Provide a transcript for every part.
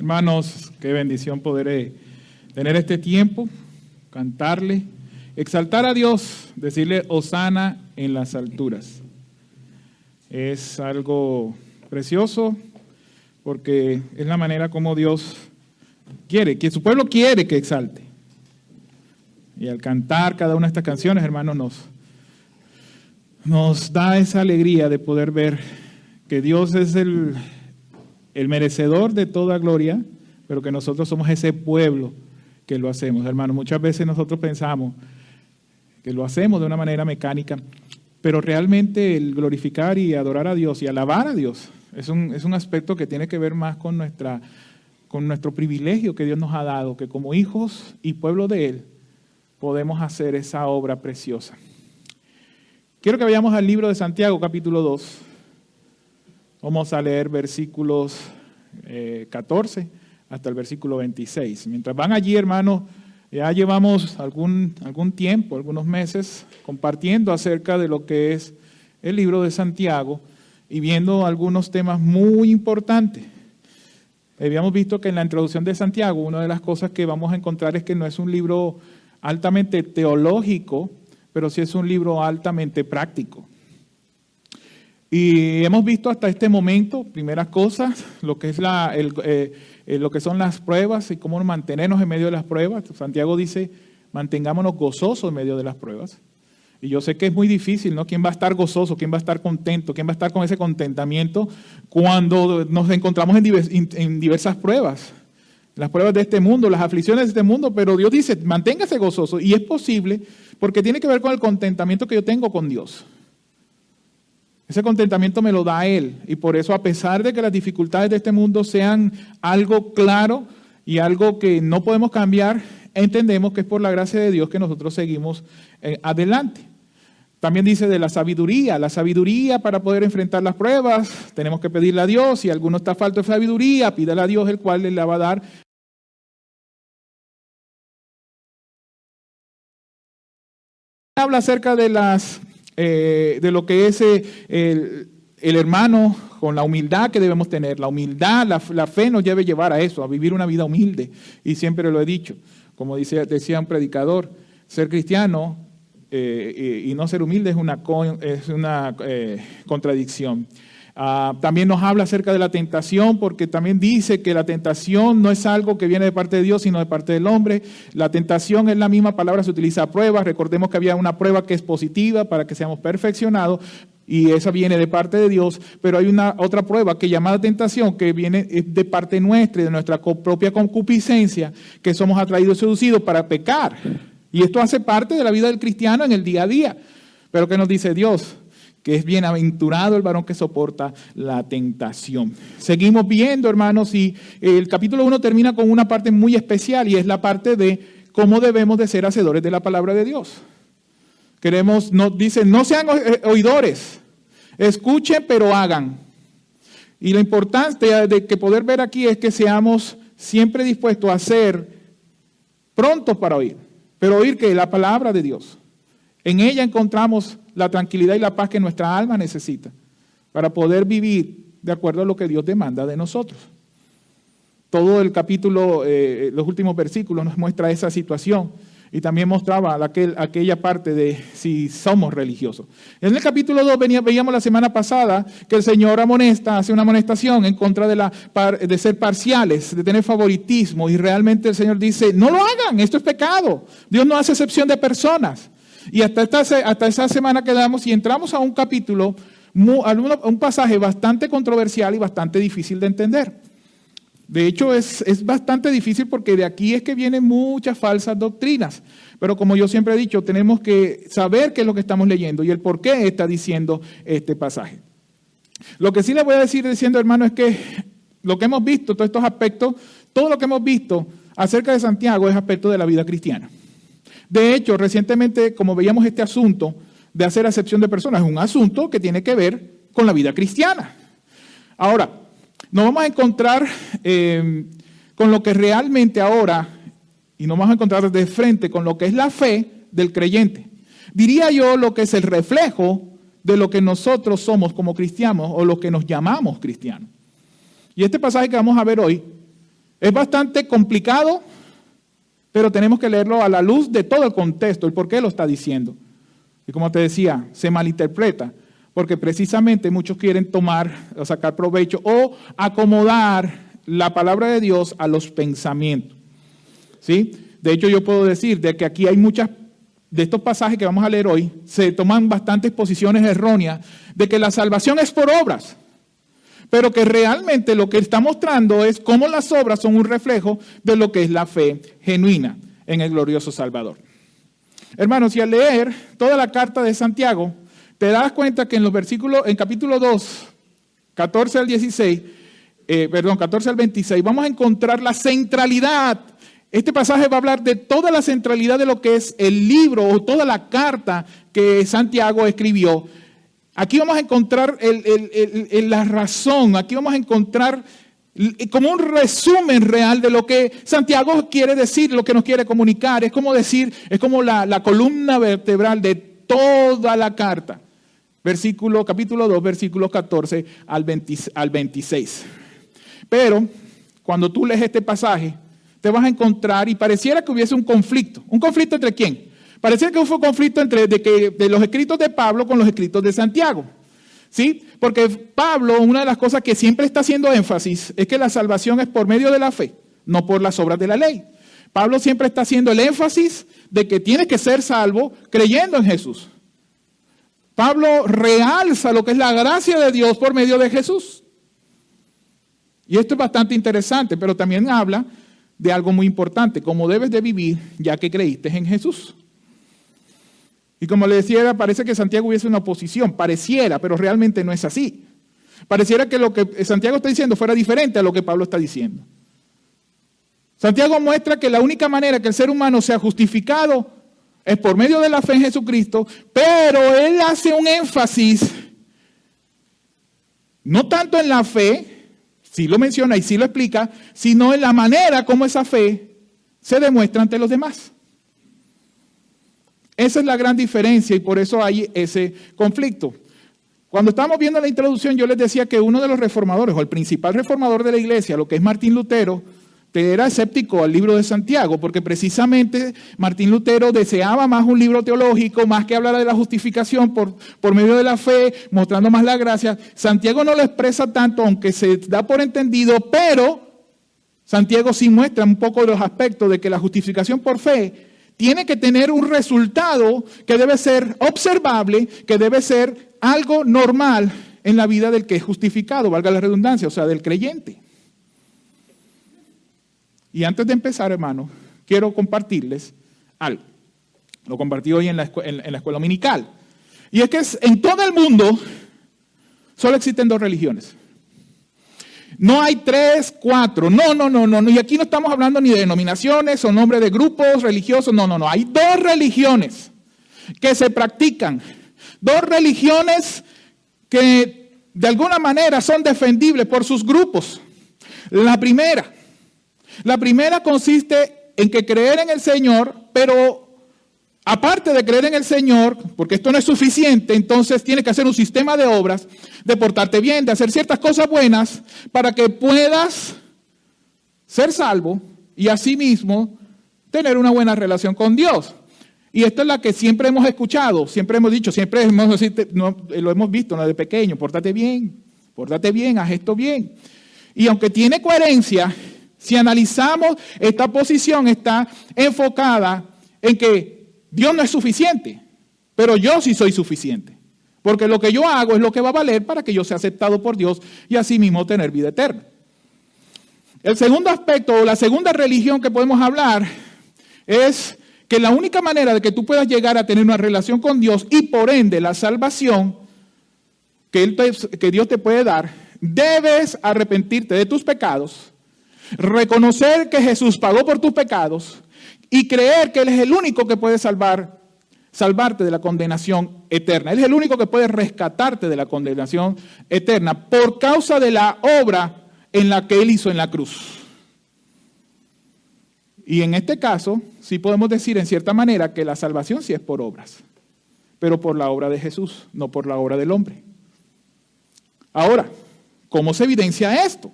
Hermanos, qué bendición poder tener este tiempo, cantarle, exaltar a Dios, decirle Hosana en las alturas. Es algo precioso porque es la manera como Dios quiere, que su pueblo quiere que exalte. Y al cantar cada una de estas canciones, hermanos, nos da esa alegría de poder ver que Dios es el merecedor de toda gloria, pero que nosotros somos ese pueblo que lo hacemos. Hermanos, muchas veces nosotros pensamos que lo hacemos de una manera mecánica, pero realmente el glorificar y adorar a Dios y alabar a Dios es un aspecto que tiene que ver más con nuestro privilegio que Dios nos ha dado, que como hijos y pueblo de Él podemos hacer esa obra preciosa. Quiero que vayamos al libro de Santiago, capítulo 2. Vamos a leer versículos 14 hasta el versículo 26. Mientras van allí, hermanos, ya llevamos algún tiempo, algunos meses, compartiendo acerca de lo que es el libro de Santiago y viendo algunos temas muy importantes. Habíamos visto que en la introducción de Santiago, una de las cosas que vamos a encontrar es que no es un libro altamente teológico, pero sí es un libro altamente práctico. Y hemos visto hasta este momento, primeras cosas, lo que son las pruebas y cómo mantenernos en medio de las pruebas. Santiago dice, mantengámonos gozosos en medio de las pruebas. Y yo sé que es muy difícil, ¿no? ¿Quién va a estar gozoso? ¿Quién va a estar contento? ¿Quién va a estar con ese contentamiento cuando nos encontramos en diversas pruebas? Las pruebas de este mundo, las aflicciones de este mundo, pero Dios dice, manténgase gozoso. Y es posible porque tiene que ver con el contentamiento que yo tengo con Dios. Ese contentamiento me lo da Él y por eso, a pesar de que las dificultades de este mundo sean algo claro y algo que no podemos cambiar, entendemos que es por la gracia de Dios que nosotros seguimos adelante. También dice de la sabiduría para poder enfrentar las pruebas, tenemos que pedirle a Dios. Si alguno está falto de sabiduría, pídale a Dios, el cual le la va a dar. Habla acerca de lo que es el hermano con la humildad que debemos tener. La humildad, la fe nos debe llevar a eso, a vivir una vida humilde. Y siempre lo he dicho, como decía un predicador, ser cristiano y no ser humilde es una contradicción. También nos habla acerca de la tentación, porque también dice que la tentación no es algo que viene de parte de Dios, sino de parte del hombre. La tentación es la misma palabra, se utiliza prueba. Recordemos que había una prueba que es positiva para que seamos perfeccionados, y esa viene de parte de Dios, pero hay otra prueba que llamada tentación, que viene de parte nuestra y de nuestra propia concupiscencia, que somos atraídos y seducidos para pecar. Y esto hace parte de la vida del cristiano en el día a día. Pero ¿qué nos dice Dios? Que es bienaventurado el varón que soporta la tentación. Seguimos viendo, hermanos, y el capítulo 1 termina con una parte muy especial, y es la parte de cómo debemos de ser hacedores de la palabra de Dios. Dice, no sean oidores, escuchen pero hagan. Y lo importante de que poder ver aquí es que seamos siempre dispuestos a ser prontos para oír, pero oír que la palabra de Dios. En ella encontramos la tranquilidad y la paz que nuestra alma necesita para poder vivir de acuerdo a lo que Dios demanda de nosotros. Todo el capítulo, los últimos versículos nos muestra esa situación, y también mostraba aquella parte de si somos religiosos. En el capítulo 2 veíamos la semana pasada que el Señor hace una amonestación en contra de ser parciales, de tener favoritismo, y realmente el Señor dice, no lo hagan, esto es pecado. Dios no hace excepción de personas. Y hasta esa semana quedamos y entramos a un capítulo, un pasaje bastante controversial y bastante difícil de entender. De hecho, es bastante difícil porque de aquí es que vienen muchas falsas doctrinas. Pero como yo siempre he dicho, tenemos que saber qué es lo que estamos leyendo y el por qué está diciendo este pasaje. Lo que sí les voy a decir diciendo, hermano, es que lo que hemos visto, todos estos aspectos, todo lo que hemos visto acerca de Santiago es aspecto de la vida cristiana. De hecho, recientemente, como veíamos este asunto de hacer acepción de personas, es un asunto que tiene que ver con la vida cristiana. Ahora, nos vamos a encontrar con lo que realmente ahora, y nos vamos a encontrar de frente con lo que es la fe del creyente. Diría yo lo que es el reflejo de lo que nosotros somos como cristianos o lo que nos llamamos cristianos. Y este pasaje que vamos a ver hoy Es bastante complicado, pero tenemos que leerlo a la luz de todo el contexto, el por qué lo está diciendo. Y como te decía, se malinterpreta, porque precisamente muchos quieren tomar o sacar provecho o acomodar la palabra de Dios a los pensamientos. ¿Sí? De hecho, yo puedo decir de que aquí hay muchas de estos pasajes que vamos a leer hoy, se toman bastantes posiciones erróneas de que la salvación es por obras, pero que realmente lo que está mostrando es cómo las obras son un reflejo de lo que es la fe genuina en el glorioso Salvador. Hermanos, y al leer toda la carta de Santiago, te das cuenta que en los versículos, en capítulo 2, 14 al 26, vamos a encontrar la centralidad. Este pasaje va a hablar de toda la centralidad de lo que es el libro o toda la carta que Santiago escribió. Aquí vamos a encontrar la razón, aquí vamos a encontrar como un resumen real de lo que Santiago quiere decir, lo que nos quiere comunicar. Es como decir, es como la columna vertebral de toda la carta. Capítulo 2, versículos 14 al 26. Pero cuando tú lees este pasaje, te vas a encontrar y pareciera que hubiese un conflicto. ¿Un conflicto entre quién? Pareciera que fue un conflicto de los escritos de Pablo con los escritos de Santiago. ¿Sí? Porque Pablo, una de las cosas que siempre está haciendo énfasis es que la salvación es por medio de la fe, no por las obras de la ley. Pablo siempre está haciendo el énfasis de que tiene que ser salvo creyendo en Jesús. Pablo realza lo que es la gracia de Dios por medio de Jesús. Y esto es bastante interesante, pero también habla de algo muy importante, cómo debes de vivir ya que creíste en Jesús. Y como le decía, parece que Santiago hubiese una oposición, pareciera, pero realmente no es así. Pareciera que lo que Santiago está diciendo fuera diferente a lo que Pablo está diciendo. Santiago muestra que la única manera que el ser humano sea justificado es por medio de la fe en Jesucristo, pero él hace un énfasis, no tanto en la fe, sí lo menciona y sí lo explica, sino en la manera como esa fe se demuestra ante los demás. Esa es la gran diferencia y por eso hay ese conflicto. Cuando estábamos viendo la introducción, yo les decía que uno de los reformadores, o el principal reformador de la iglesia, lo que es Martín Lutero, era escéptico al libro de Santiago, porque precisamente Martín Lutero deseaba más un libro teológico, más que hablar de la justificación por medio de la fe, mostrando más la gracia. Santiago no lo expresa tanto, aunque se da por entendido, pero Santiago sí muestra un poco de los aspectos de que la justificación por fe tiene que tener un resultado que debe ser observable, que debe ser algo normal en la vida del que es justificado, valga la redundancia, o sea, del creyente. Y antes de empezar, hermano, quiero compartirles algo. Lo compartí hoy en la escuela dominical. Y es que en todo el mundo solo existen dos religiones. No hay 3, 4, no. Y aquí no estamos hablando ni de denominaciones o nombres de grupos religiosos, no. Hay dos religiones que se practican. Dos religiones que de alguna manera son defendibles por sus grupos. La primera consiste en que creer en el Señor, pero aparte de creer en el Señor, porque esto no es suficiente, entonces tienes que hacer un sistema de obras, de portarte bien, de hacer ciertas cosas buenas, para que puedas ser salvo y asimismo tener una buena relación con Dios. Y esta es la que siempre hemos escuchado, siempre hemos dicho, lo hemos visto desde pequeño, pórtate bien, haz esto bien. Y aunque tiene coherencia, si analizamos esta posición está enfocada en que Dios no es suficiente, pero yo sí soy suficiente. Porque lo que yo hago es lo que va a valer para que yo sea aceptado por Dios y así mismo tener vida eterna. El segundo aspecto, o la segunda religión que podemos hablar, es que la única manera de que tú puedas llegar a tener una relación con Dios y por ende la salvación que Dios te puede dar, debes arrepentirte de tus pecados, reconocer que Jesús pagó por tus pecados y creer que Él es el único que puede salvarte de la condenación eterna. Él es el único que puede rescatarte de la condenación eterna por causa de la obra en la que Él hizo en la cruz. Y en este caso, sí podemos decir en cierta manera que la salvación sí es por obras, pero por la obra de Jesús, no por la obra del hombre. Ahora, ¿cómo se evidencia esto?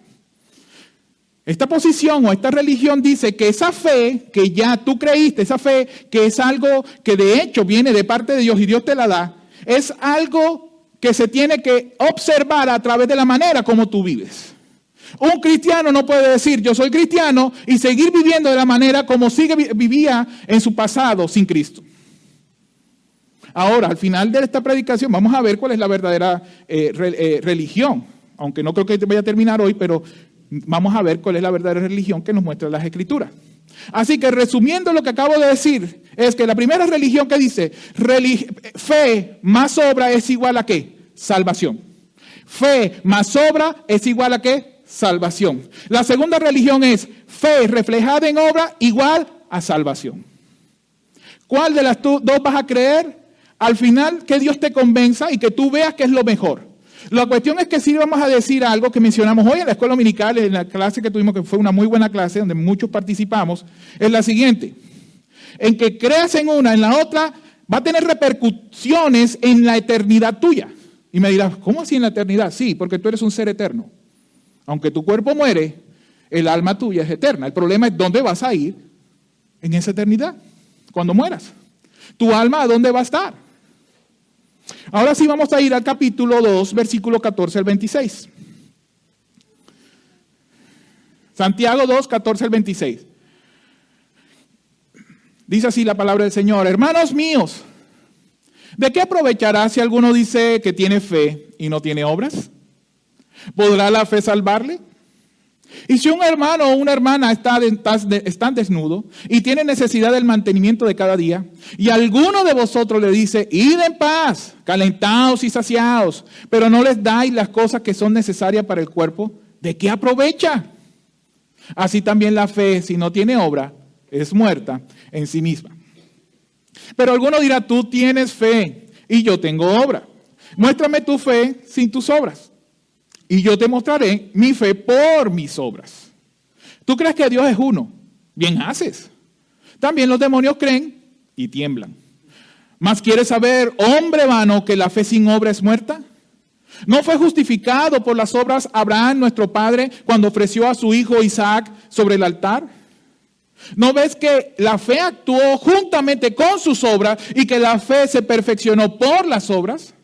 Esta posición o esta religión dice que esa fe que ya tú creíste, esa fe que es algo que de hecho viene de parte de Dios y Dios te la da, es algo que se tiene que observar a través de la manera como tú vives. Un cristiano no puede decir yo soy cristiano y seguir viviendo de la manera como vivía en su pasado sin Cristo. Ahora, al final de esta predicación vamos a ver cuál es la verdadera religión, aunque no creo que vaya a terminar hoy, pero vamos a ver cuál es la verdadera religión que nos muestra las Escrituras. Así que resumiendo lo que acabo de decir, es que la primera religión que dice, fe más obra es igual a ¿qué? Salvación. Fe más obra es igual a ¿qué? Salvación. La segunda religión es fe reflejada en obra igual a salvación. ¿Cuál de las dos vas a creer? Al final, que Dios te convenza y que tú veas que es lo mejor. La cuestión es que sí vamos a decir algo que mencionamos hoy en la escuela dominical, en la clase que tuvimos, que fue una muy buena clase, donde muchos participamos, es la siguiente. En que creas en una, en la otra, va a tener repercusiones en la eternidad tuya. Y me dirás, ¿cómo así en la eternidad? Sí, porque tú eres un ser eterno. Aunque tu cuerpo muere, el alma tuya es eterna. El problema es dónde vas a ir en esa eternidad, cuando mueras. ¿Tu alma a dónde va a estar? Ahora sí vamos a ir al capítulo 2, versículo 14 al 26. Santiago 2, 14 al 26. Dice así la palabra del Señor. Hermanos míos, ¿de qué aprovechará si alguno dice que tiene fe y no tiene obras? ¿Podrá la fe salvarle? Y si un hermano o una hermana están desnudos y tienen necesidad del mantenimiento de cada día, y alguno de vosotros le dice, id en paz, calentaos y saciaos, pero no les dais las cosas que son necesarias para el cuerpo, ¿de qué aprovecha? Así también la fe, si no tiene obra, es muerta en sí misma. Pero alguno dirá, tú tienes fe y yo tengo obra. Muéstrame tu fe sin tus obras. Y yo te mostraré mi fe por mis obras. ¿Tú crees que Dios es uno? Bien haces. También los demonios creen y tiemblan. ¿Mas quieres saber, hombre vano, que la fe sin obra es muerta? ¿No fue justificado por las obras Abraham, nuestro padre, cuando ofreció a su hijo Isaac sobre el altar? ¿No ves que la fe actuó juntamente con sus obras y que la fe se perfeccionó por las obras?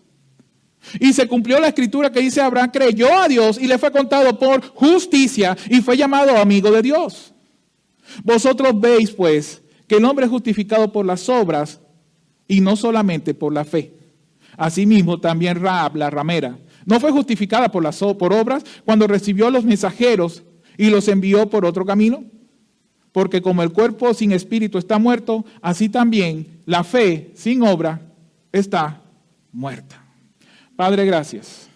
Y se cumplió la escritura que dice, Abraham creyó a Dios y le fue contado por justicia y fue llamado amigo de Dios. Vosotros veis pues que el hombre es justificado por las obras y no solamente por la fe. Asimismo también Rahab, la ramera, no fue justificada por obras cuando recibió a los mensajeros y los envió por otro camino. Porque como el cuerpo sin espíritu está muerto, así también la fe sin obra está muerta. Padre, gracias.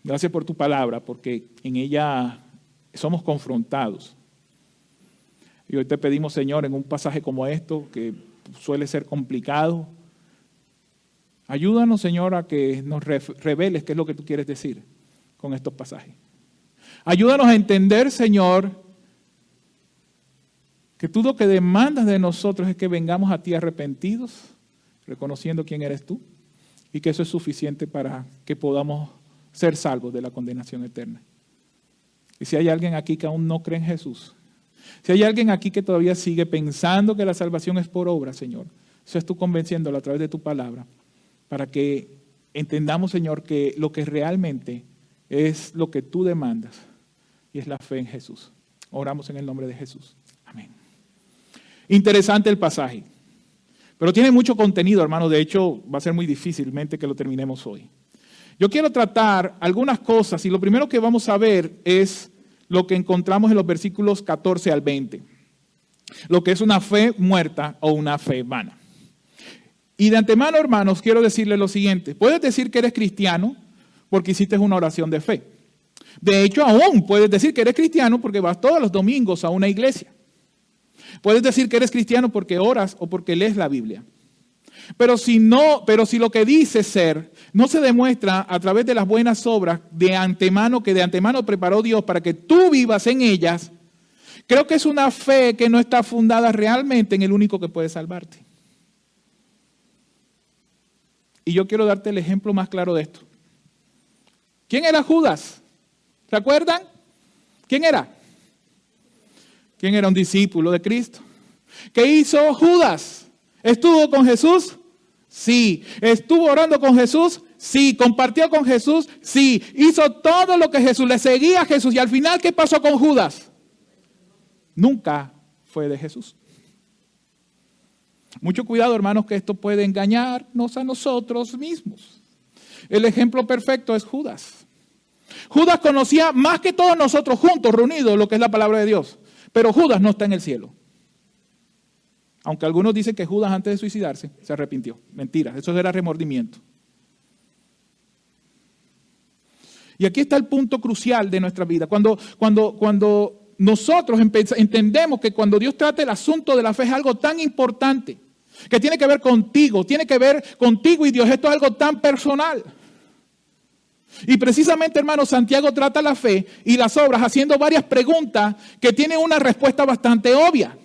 Gracias por tu palabra, porque en ella somos confrontados. Y hoy te pedimos, Señor, en un pasaje como esto, que suele ser complicado, ayúdanos, Señor, a que nos reveles qué es lo que tú quieres decir con estos pasajes. Ayúdanos a entender, Señor, que tú lo que demandas de nosotros es que vengamos a ti arrepentidos, reconociendo quién eres tú, y que eso es suficiente para que podamos ser salvos de la condenación eterna. Y si hay alguien aquí que aún no cree en Jesús, si hay alguien aquí que todavía sigue pensando que la salvación es por obra, Señor, eso es tú convenciéndolo a través de tu palabra, para que entendamos, Señor, que lo que realmente es lo que tú demandas, y es la fe en Jesús. Oramos en el nombre de Jesús. Amén. Interesante el pasaje. Pero tiene mucho contenido, hermano. De hecho, va a ser muy difícilmente que lo terminemos hoy. Yo quiero tratar algunas cosas y lo primero que vamos a ver es lo que encontramos en los versículos 14 al 20. Lo que es una fe muerta o una fe vana. Y de antemano, hermanos, quiero decirles lo siguiente. Puedes decir que eres cristiano porque hiciste una oración de fe. De hecho, aún puedes decir que eres cristiano porque vas todos los domingos a una iglesia. Puedes decir que eres cristiano porque oras o porque lees la Biblia. Pero si lo que dices ser no se demuestra a través de las buenas obras de antemano, que de antemano preparó Dios para que tú vivas en ellas, creo que es una fe que no está fundada realmente en el único que puede salvarte. Y yo quiero darte el ejemplo más claro de esto. ¿Quién era Judas? ¿Se acuerdan? ¿Quién era? ¿Quién era un discípulo de Cristo? ¿Qué hizo Judas? ¿Estuvo con Jesús? Sí. ¿Estuvo orando con Jesús? Sí. ¿Compartió con Jesús? Sí. Hizo todo lo que Jesús, le seguía a Jesús. Y al final, ¿qué pasó con Judas? Nunca fue de Jesús. Mucho cuidado, hermanos, que esto puede engañarnos a nosotros mismos. El ejemplo perfecto es Judas. Judas conocía más que todos nosotros juntos, reunidos, lo que es la palabra de Dios. Pero Judas no está en el cielo. Aunque algunos dicen que Judas antes de suicidarse se arrepintió. Mentira, eso era remordimiento. Y aquí está el punto crucial de nuestra vida. Cuando nosotros entendemos que cuando Dios trata el asunto de la fe es algo tan importante, que tiene que ver contigo y Dios, esto es algo tan personal. Y precisamente, hermano, Santiago trata la fe y las obras haciendo varias preguntas que tienen una respuesta bastante obvia.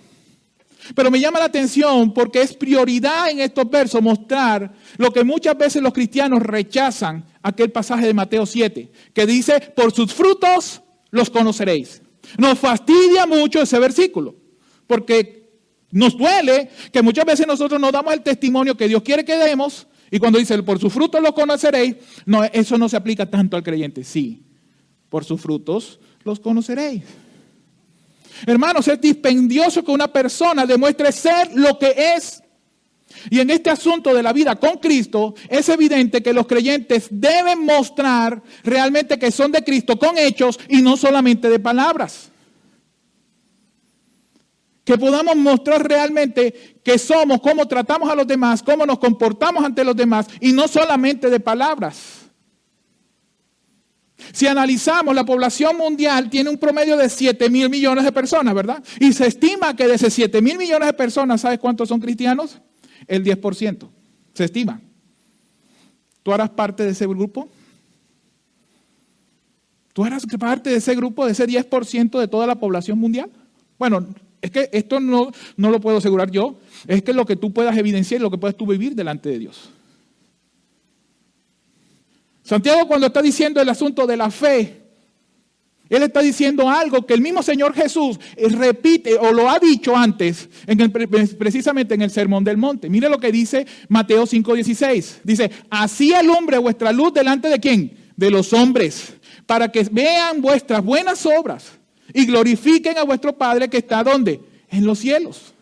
Pero me llama la atención porque es prioridad en estos versos mostrar lo que muchas veces los cristianos rechazan, aquel pasaje de Mateo 7, que dice, por sus frutos los conoceréis. Nos fastidia mucho ese versículo, porque nos duele que muchas veces nosotros no damos el testimonio que Dios quiere que demos, y cuando dice, por sus frutos los conoceréis, no, eso no se aplica tanto al creyente. Sí, por sus frutos los conoceréis. Hermanos, es dispendioso que una persona demuestre ser lo que es. Y en este asunto de la vida con Cristo, es evidente que los creyentes deben mostrar realmente que son de Cristo con hechos y no solamente de palabras. Que podamos mostrar realmente que somos, cómo tratamos a los demás, cómo nos comportamos ante los demás y no solamente de palabras. Si analizamos, la población mundial tiene un promedio de 7,000 millones de personas, ¿verdad? Y se estima que de esos 7,000 millones de personas, ¿sabes cuántos son cristianos? El 10%, se estima. ¿Tú harás parte de ese grupo? ¿Tú harás parte de ese grupo, de ese 10% de toda la población mundial? Bueno, es que esto no lo puedo asegurar yo, es que lo que tú puedas evidenciar, lo que puedas tú vivir delante de Dios. Santiago, cuando está diciendo el asunto de la fe, él está diciendo algo que el mismo Señor Jesús repite o lo ha dicho antes, precisamente en el Sermón del Monte. Mire lo que dice Mateo 5:16. Dice, así alumbre vuestra luz delante de ¿quién? De los hombres, para que vean vuestras buenas obras y glorifiquen a vuestro Padre que está ¿dónde? En los cielos.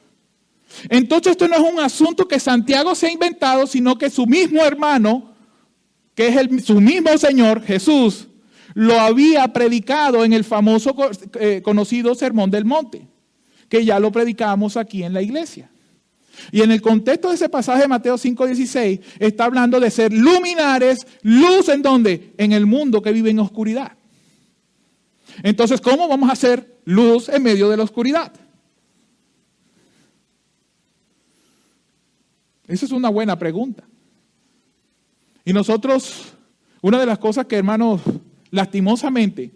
Entonces esto no es un asunto que Santiago se ha inventado, sino que su mismo hermano, que es su mismo Señor, Jesús, lo había predicado en el famoso conocido Sermón del Monte, que ya lo predicamos aquí en la iglesia. Y en el contexto de ese pasaje de Mateo 5:16, está hablando de ser luminares, luz ¿en dónde? En el mundo que vive en oscuridad. Entonces, ¿cómo vamos a hacer luz en medio de la oscuridad? Esa es una buena pregunta. Y nosotros, una de las cosas que, hermanos, lastimosamente,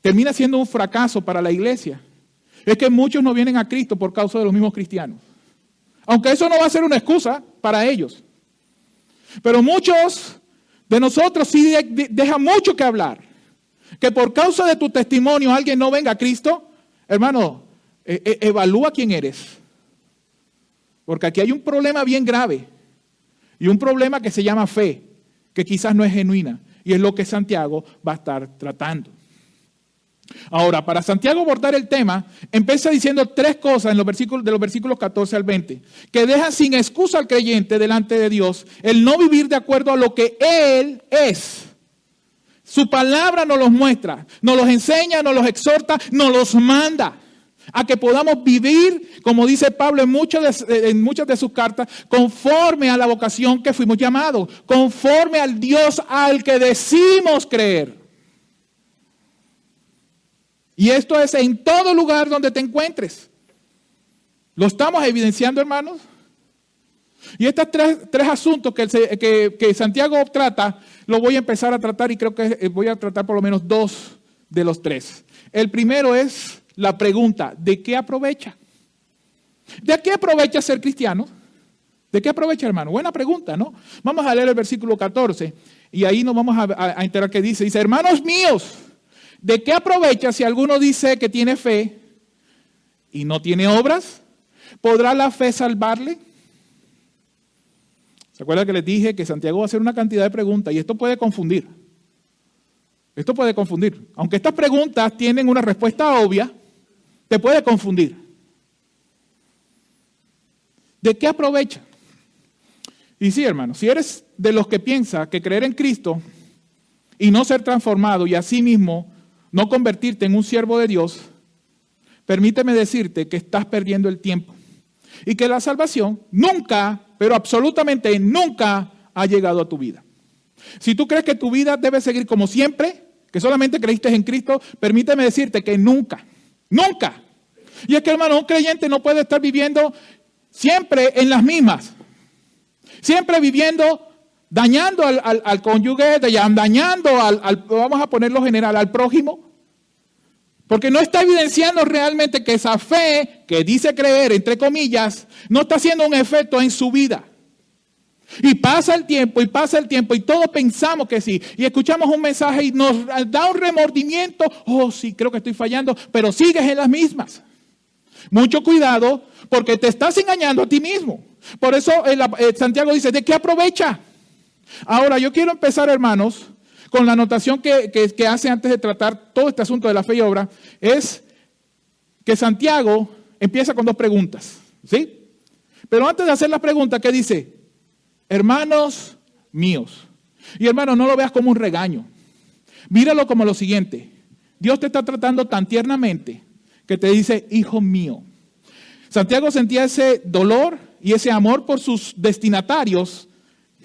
termina siendo un fracaso para la iglesia, es que muchos no vienen a Cristo por causa de los mismos cristianos. Aunque eso no va a ser una excusa para ellos. Pero muchos de nosotros sí dejan mucho que hablar. Que por causa de tu testimonio alguien no venga a Cristo, hermano, evalúa quién eres. Porque aquí hay un problema bien grave. Y un problema que se llama fe, que quizás no es genuina. Y es lo que Santiago va a estar tratando. Ahora, para Santiago abordar el tema, empieza diciendo tres cosas de los versículos 14 al 20, que dejan sin excusa al creyente delante de Dios el no vivir de acuerdo a lo que Él es. Su palabra nos los muestra, nos los enseña, nos los exhorta, nos los manda. A que podamos vivir, como dice Pablo en muchas de sus cartas, conforme a la vocación que fuimos llamados, conforme al Dios al que decimos creer. Y esto es en todo lugar donde te encuentres. ¿Lo estamos evidenciando, hermanos? Y estos tres asuntos que Santiago trata, lo voy a empezar a tratar y creo que voy a tratar por lo menos 2 de los 3. El primero es la pregunta, ¿de qué aprovecha? ¿De qué aprovecha ser cristiano? ¿De qué aprovecha, hermano? Buena pregunta, ¿no? Vamos a leer el versículo 14. Y ahí nos vamos a enterar que dice, hermanos míos, ¿de qué aprovecha si alguno dice que tiene fe y no tiene obras? ¿Podrá la fe salvarle? ¿Se acuerdan que les dije que Santiago va a hacer una cantidad de preguntas y esto puede confundir? Esto puede confundir. Aunque estas preguntas tienen una respuesta obvia, te puede confundir. ¿De qué aprovecha? Y sí, hermano, si eres de los que piensa que creer en Cristo y no ser transformado y asimismo no convertirte en un siervo de Dios, permíteme decirte que estás perdiendo el tiempo y que la salvación nunca, pero absolutamente nunca ha llegado a tu vida. Si tú crees que tu vida debe seguir como siempre, que solamente creíste en Cristo, permíteme decirte que nunca, nunca. Y es que, hermano, un creyente no puede estar viviendo siempre en las mismas. Siempre viviendo, dañando al cónyuge, dañando vamos a ponerlo general, al prójimo. Porque no está evidenciando realmente que esa fe que dice creer, entre comillas, no está haciendo un efecto en su vida. Y pasa el tiempo y todos pensamos que sí. Y escuchamos un mensaje y nos da un remordimiento. Oh, sí, creo que estoy fallando, pero sigues en las mismas. Mucho cuidado porque te estás engañando a ti mismo. Por eso Santiago dice, ¿de qué aprovecha? Ahora, yo quiero empezar, hermanos, con la anotación que hace antes de tratar todo este asunto de la fe y obra. Es que Santiago empieza con dos preguntas, ¿sí? Pero antes de hacer la pregunta, ¿qué dice? Hermanos míos. Y hermano, no lo veas como un regaño. Míralo como lo siguiente. Dios te está tratando tan tiernamente que te dice, hijo mío. Santiago sentía ese dolor y ese amor por sus destinatarios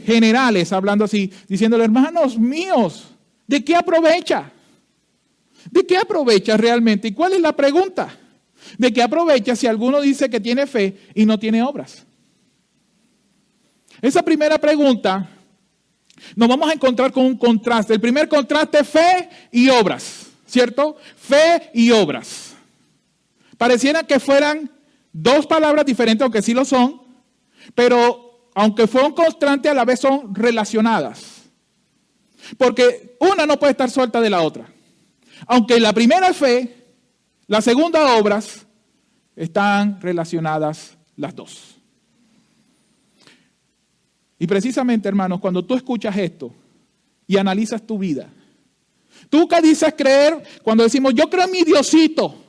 generales, hablando así, diciéndole, hermanos míos, ¿de qué aprovecha? ¿De qué aprovecha realmente? ¿Y cuál es la pregunta? ¿De qué aprovecha si alguno dice que tiene fe y no tiene obras? Esa primera pregunta nos vamos a encontrar con un contraste. El primer contraste es fe y obras, ¿cierto? Fe y obras. Pareciera que fueran dos palabras diferentes, aunque sí lo son, pero aunque fueron constantes, a la vez son relacionadas. Porque una no puede estar suelta de la otra. Aunque la primera es fe, la segunda obras, están relacionadas las dos. Y precisamente, hermanos, cuando tú escuchas esto y analizas tu vida, tú que dices creer, cuando decimos, yo creo en mi Diosito.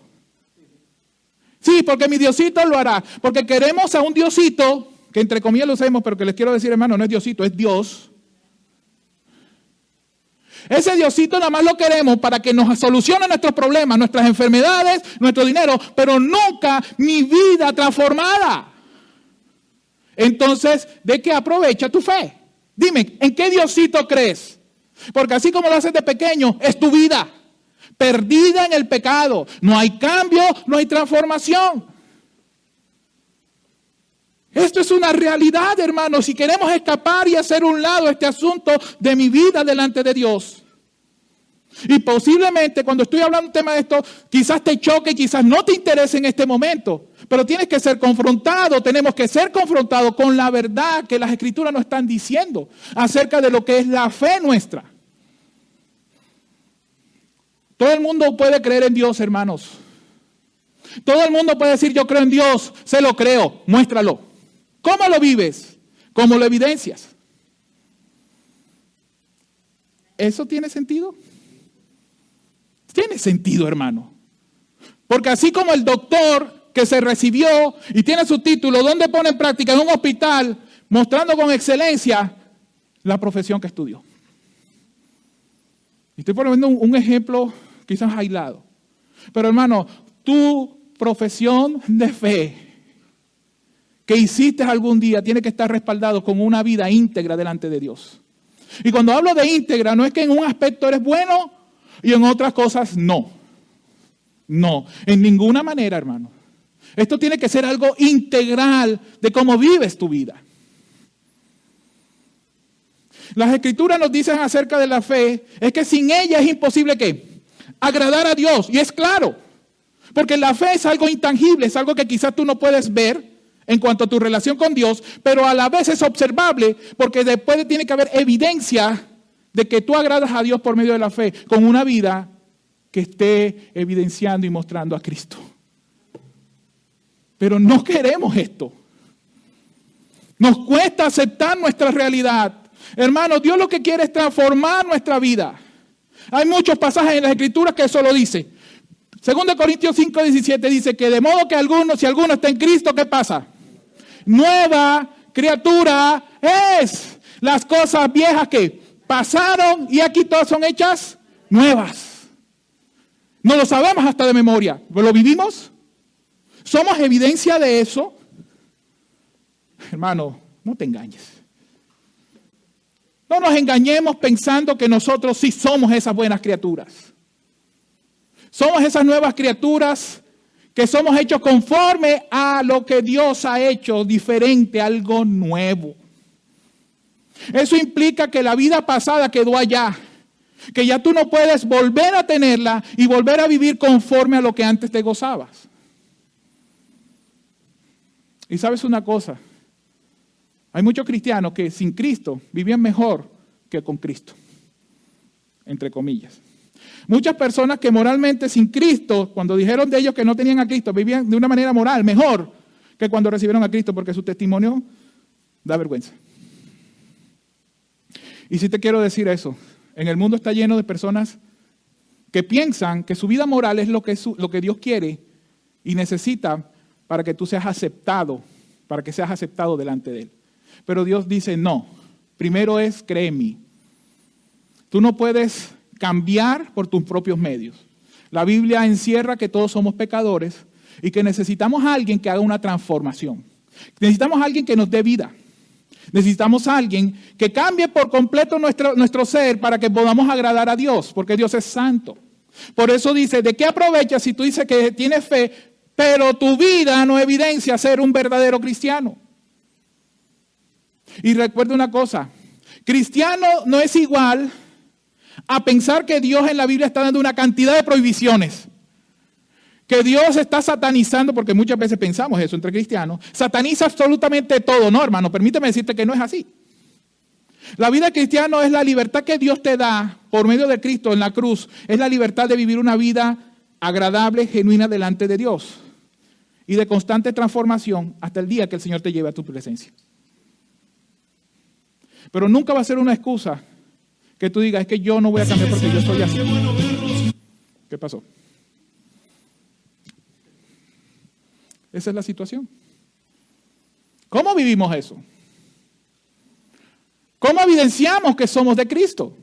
Sí, porque mi Diosito lo hará. Porque queremos a un Diosito, que entre comillas lo sabemos, pero que les quiero decir, hermano, no es Diosito, es Dios. Ese Diosito nada más lo queremos para que nos solucione nuestros problemas, nuestras enfermedades, nuestro dinero, pero nunca mi vida transformada. Entonces, ¿de qué aprovecha tu fe? Dime, ¿en qué Diosito crees? Porque así como lo haces de pequeño, es tu vida. Perdida en el pecado. No hay cambio, no hay transformación. Esto es una realidad, hermanos. Si queremos escapar y hacer un lado este asunto de mi vida delante de Dios. Y posiblemente cuando estoy hablando un tema de esto, quizás te choque, quizás no te interese en este momento. Pero tienes que ser confrontado, tenemos que ser confrontados con la verdad que las Escrituras nos están diciendo acerca de lo que es la fe nuestra. Todo el mundo puede creer en Dios, hermanos. Todo el mundo puede decir, yo creo en Dios, se lo creo, muéstralo. ¿Cómo lo vives? ¿Cómo lo evidencias? ¿Eso tiene sentido? Tiene sentido, hermano. Porque así como el doctor que se recibió y tiene su título, ¿dónde pone en práctica? En un hospital, mostrando con excelencia la profesión que estudió. Estoy poniendo un ejemplo quizás aislado. Pero hermano, tu profesión de fe que hiciste algún día tiene que estar respaldado con una vida íntegra delante de Dios. Y cuando hablo de íntegra, no es que en un aspecto eres bueno y en otras cosas no. No, en ninguna manera, hermano. Esto tiene que ser algo integral de cómo vives tu vida. Las Escrituras nos dicen acerca de la fe, es que sin ella es imposible ¿qué? Agradar a Dios. Y es claro, porque la fe es algo intangible, es algo que quizás tú no puedes ver en cuanto a tu relación con Dios, pero a la vez es observable, porque después tiene que haber evidencia de que tú agradas a Dios por medio de la fe con una vida que esté evidenciando y mostrando a Cristo. Pero no queremos esto. Nos cuesta aceptar nuestra realidad. Hermanos, Dios lo que quiere es transformar nuestra vida. Hay muchos pasajes en las Escrituras que eso lo dice. 2 Corintios 5:17 dice que de modo que si alguno está en Cristo, ¿qué pasa? Nueva criatura es. Las cosas viejas que pasaron y aquí todas son hechas nuevas. No lo sabemos hasta de memoria. ¿Lo vivimos? ¿Somos evidencia de eso? Hermano, no te engañes. No nos engañemos pensando que nosotros sí somos esas buenas criaturas. Somos esas nuevas criaturas que somos hechos conforme a lo que Dios ha hecho, diferente, algo nuevo. Eso implica que la vida pasada quedó allá, que ya tú no puedes volver a tenerla y volver a vivir conforme a lo que antes te gozabas. Y sabes una cosa, hay muchos cristianos que sin Cristo vivían mejor que con Cristo, entre comillas. Muchas personas que moralmente sin Cristo, cuando dijeron de ellos que no tenían a Cristo, vivían de una manera moral mejor que cuando recibieron a Cristo, porque su testimonio da vergüenza. Y sí te quiero decir eso, en el mundo está lleno de personas que piensan que su vida moral es lo que Dios quiere y necesita para que tú seas aceptado, para que seas aceptado delante de Él. Pero Dios dice, no, primero es cree en mí. Tú no puedes cambiar por tus propios medios. La Biblia encierra que todos somos pecadores y que necesitamos a alguien que haga una transformación. Necesitamos a alguien que nos dé vida. Necesitamos a alguien que cambie por completo nuestro ser para que podamos agradar a Dios, porque Dios es santo. Por eso dice, ¿de qué aprovecha si tú dices que tienes fe, pero tu vida no evidencia ser un verdadero cristiano? Y recuerda una cosa, cristiano no es igual a pensar que Dios en la Biblia está dando una cantidad de prohibiciones, que Dios está satanizando, porque muchas veces pensamos eso entre cristianos, sataniza absolutamente todo. No, hermano, permíteme decirte que no es así. La vida cristiana es la libertad que Dios te da por medio de Cristo en la cruz, es la libertad de vivir una vida agradable, genuina delante de Dios y de constante transformación hasta el día que el Señor te lleve a tu presencia. Pero nunca va a ser una excusa que tú digas, es que yo no voy a cambiar porque yo soy así. ¿Qué pasó? Esa es la situación. ¿Cómo vivimos eso? ¿Cómo evidenciamos que somos de Cristo?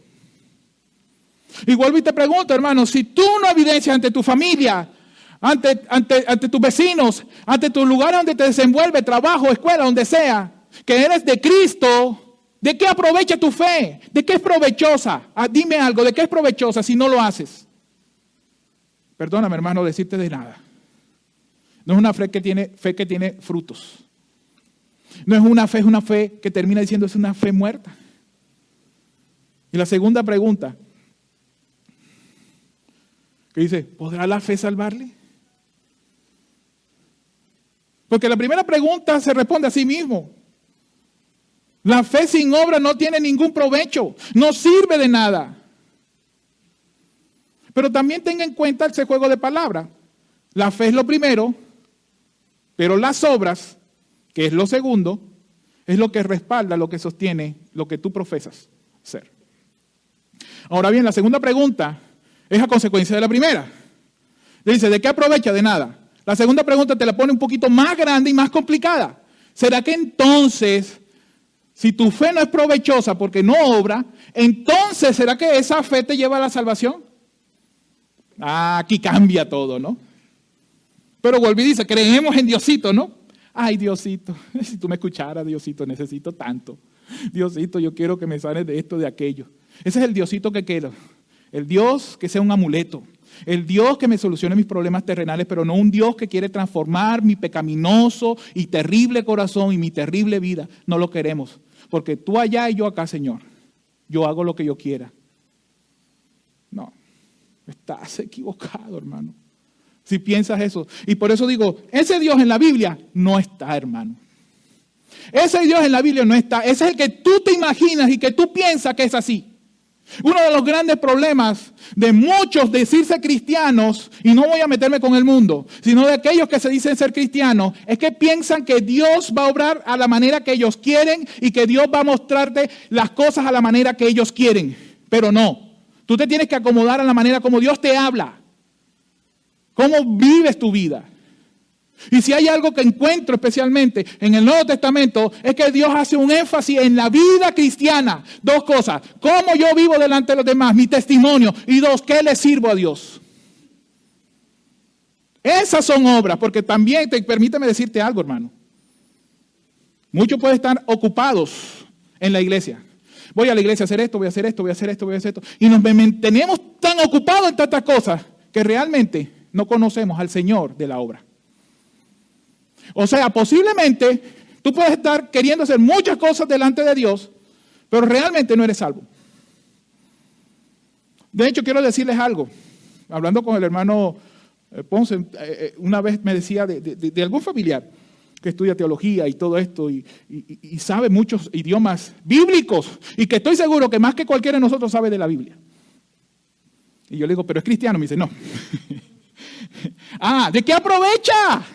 Y vuelvo y te pregunto, hermano, si tú no evidencias ante tu familia, ante tus vecinos, ante tu lugar donde te desenvuelve, trabajo, escuela, donde sea, que eres de Cristo, ¿de qué aprovecha tu fe? ¿De qué es provechosa? Dime algo, ¿de qué es provechosa si no lo haces? Perdóname, hermano, decirte de nada. No es una fe que tiene frutos. No es una fe que termina diciendo es una fe muerta. Y la segunda pregunta, que dice, ¿podrá la fe salvarle? Porque la primera pregunta se responde a sí mismo. La fe sin obra no tiene ningún provecho, no sirve de nada. Pero también tenga en cuenta ese juego de palabras. La fe es lo primero, pero las obras, que es lo segundo, es lo que respalda, lo que sostiene, lo que tú profesas ser. Ahora bien, la segunda pregunta es a consecuencia de la primera. Le dice, ¿de qué aprovecha? De nada. La segunda pregunta te la pone un poquito más grande y más complicada. ¿Será que entonces, si tu fe no es provechosa porque no obra, entonces ¿será que esa fe te lleva a la salvación? Aquí cambia todo, ¿no? Pero vuelve y dice, creemos en Diosito, ¿no? Ay, Diosito, si tú me escucharas, Diosito, necesito tanto. Diosito, yo quiero que me sanes de esto, de aquello. Ese es el Diosito que quiero. El Dios que sea un amuleto. El Dios que me solucione mis problemas terrenales, pero no un Dios que quiere transformar mi pecaminoso y terrible corazón y mi terrible vida. No lo queremos. Porque tú allá y yo acá, Señor. Yo hago lo que yo quiera. No, estás equivocado, hermano. Si piensas eso. Y por eso digo, ese Dios en la Biblia no está, hermano. Ese Dios en la Biblia no está. Ese es el que tú te imaginas y que tú piensas que es así. Uno de los grandes problemas de muchos decirse cristianos, y no voy a meterme con el mundo, sino de aquellos que se dicen ser cristianos, es que piensan que Dios va a obrar a la manera que ellos quieren y que Dios va a mostrarte las cosas a la manera que ellos quieren. Pero no, tú te tienes que acomodar a la manera como Dios te habla, cómo vives tu vida. Y si hay algo que encuentro especialmente en el Nuevo Testamento, es que Dios hace un énfasis en la vida cristiana. Dos cosas: cómo yo vivo delante de los demás, mi testimonio. Y dos, ¿qué le sirvo a Dios? Esas son obras, porque también, permíteme decirte algo, hermano. Muchos pueden estar ocupados en la iglesia. Voy a la iglesia a hacer esto, voy a hacer esto, voy a hacer esto, voy a hacer esto. Y nos mantenemos tan ocupados en tantas cosas que realmente no conocemos al Señor de la obra. O sea, posiblemente tú puedes estar queriendo hacer muchas cosas delante de Dios, pero realmente no eres salvo. De hecho, quiero decirles algo. Hablando con el hermano Ponce, una vez me decía de algún familiar que estudia teología y todo esto y sabe muchos idiomas bíblicos y que estoy seguro que más que cualquiera de nosotros sabe de la Biblia. Y yo le digo, pero es cristiano. Me dice, no. ¿De qué aprovecha?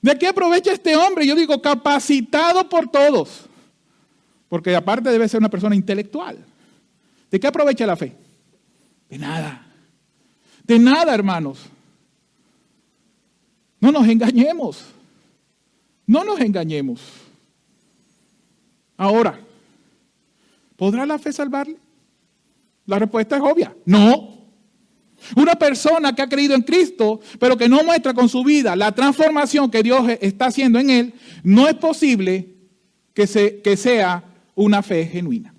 ¿De qué aprovecha este hombre? Yo digo, capacitado por todos. Porque aparte debe ser una persona intelectual. ¿De qué aprovecha la fe? De nada. De nada, hermanos. No nos engañemos. No nos engañemos. Ahora, ¿podrá la fe salvarle? La respuesta es obvia. No. Una persona que ha creído en Cristo, pero que no muestra con su vida la transformación que Dios está haciendo en él, no es posible que sea una fe genuina.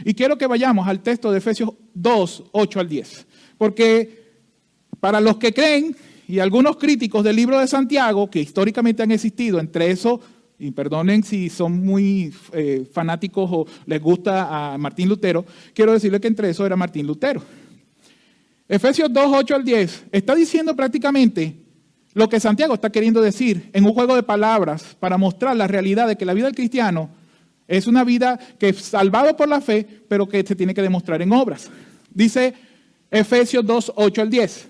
Y quiero que vayamos al texto de Efesios 2, 8 al 10. Porque para los que creen, y algunos críticos del libro de Santiago, que históricamente han existido, entre eso, y perdonen si son muy fanáticos o les gusta a Martín Lutero, quiero decirles que entre eso era Martín Lutero. Efesios 2, 8 al 10 está diciendo prácticamente lo que Santiago está queriendo decir en un juego de palabras para mostrar la realidad de que la vida del cristiano es una vida que es salvado por la fe, pero que se tiene que demostrar en obras. Dice Efesios 2, 8 al 10.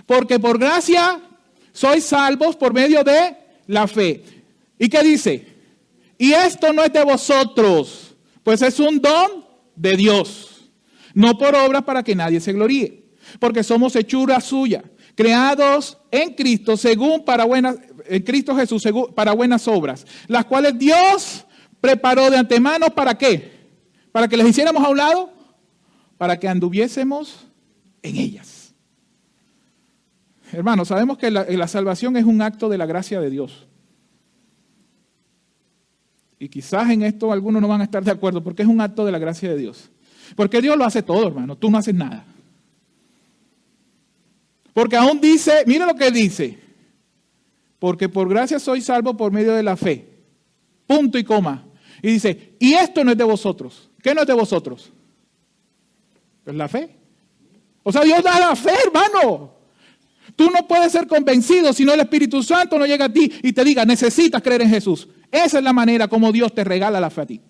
Porque por gracia sois salvos por medio de la fe. ¿Y qué dice? Y esto no es de vosotros, pues es un don de Dios. No por obras para que nadie se gloríe, porque somos hechura suya, creados en Cristo en Cristo Jesús para buenas obras, las cuales Dios preparó de antemano. ¿Para qué? ¿Para que les hiciéramos a un lado? Para que anduviésemos en ellas. Hermanos, sabemos que la salvación es un acto de la gracia de Dios. Y quizás en esto algunos no van a estar de acuerdo, porque es un acto de la gracia de Dios. Porque Dios lo hace todo, hermano. Tú no haces nada. Porque aún dice, mira lo que dice. Porque por gracia soy salvo por medio de la fe. Punto y coma. Y dice, y esto no es de vosotros. ¿Qué no es de vosotros? Pues la fe. O sea, Dios da la fe, hermano. Tú no puedes ser convencido si no el Espíritu Santo no llega a ti y te diga, necesitas creer en Jesús. Esa es la manera como Dios te regala la fe a ti.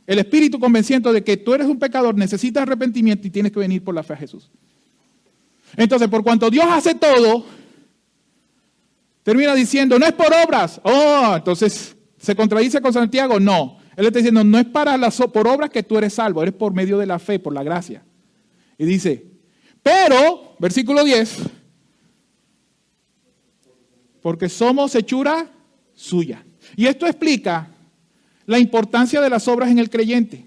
El Espíritu convenciendo de que tú eres un pecador, necesitas arrepentimiento y tienes que venir por la fe a Jesús. Entonces, por cuanto Dios hace todo, termina diciendo, no es por obras. Entonces, ¿se contradice con Santiago? No. Él está diciendo, no es por obras que tú eres salvo, eres por medio de la fe, por la gracia. Y dice, pero, versículo 10, porque somos hechura suya. Y esto explica la importancia de las obras en el creyente.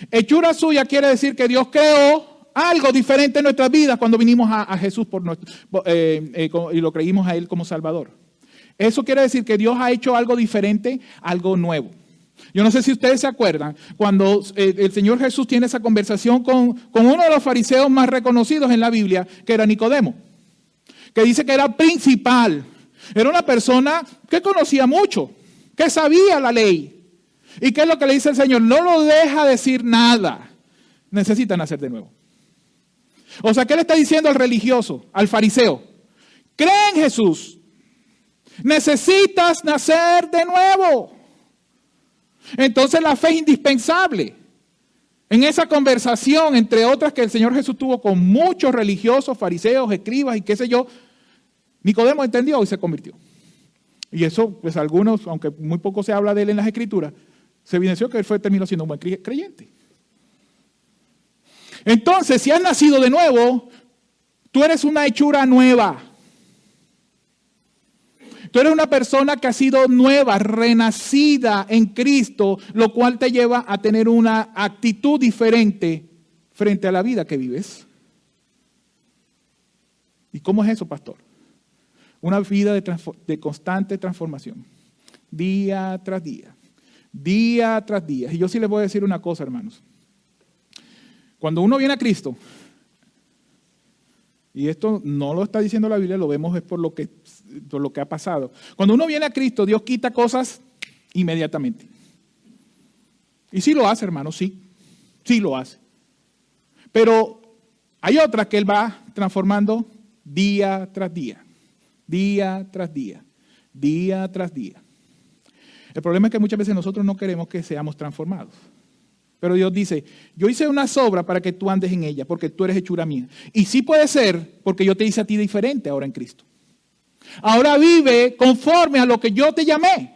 Hechura suya quiere decir que Dios creó algo diferente en nuestras vidas cuando vinimos a Jesús y lo creímos a Él como Salvador. Eso quiere decir que Dios ha hecho algo diferente, algo nuevo. Yo no sé si ustedes se acuerdan, cuando el Señor Jesús tiene esa conversación con uno de los fariseos más reconocidos en la Biblia, que era Nicodemo, que dice que era principal. Era una persona que conocía mucho, que sabía la ley. ¿Y qué es lo que le dice el Señor? No lo deja decir nada. Necesitan nacer de nuevo. O sea, ¿qué le está diciendo al religioso, al fariseo? Cree en Jesús. Necesitas nacer de nuevo. Entonces la fe es indispensable. En esa conversación, entre otras que el Señor Jesús tuvo con muchos religiosos, fariseos, escribas y qué sé yo, Nicodemo entendió y se convirtió. Y eso, pues algunos, aunque muy poco se habla de él en las Escrituras, se evidenció que él terminó siendo un buen creyente. Entonces, si has nacido de nuevo, tú eres una hechura nueva. Tú eres una persona que ha sido nueva, renacida en Cristo, lo cual te lleva a tener una actitud diferente frente a la vida que vives. ¿Y cómo es eso, pastor? Una vida de constante transformación, día tras día, día tras día. Y yo sí les voy a decir una cosa, hermanos. Cuando uno viene a Cristo, y esto no lo está diciendo la Biblia, lo vemos es por lo que ha pasado. Cuando uno viene a Cristo, Dios quita cosas inmediatamente. Y sí lo hace, hermano, sí lo hace. Pero hay otras que Él va transformando día tras día, día tras día, día tras día. El problema es que muchas veces nosotros no queremos que seamos transformados. Pero Dios dice, yo hice una obra para que tú andes en ella, porque tú eres hechura mía. Y sí puede ser, porque yo te hice a ti diferente ahora en Cristo. Ahora vive conforme a lo que yo te llamé.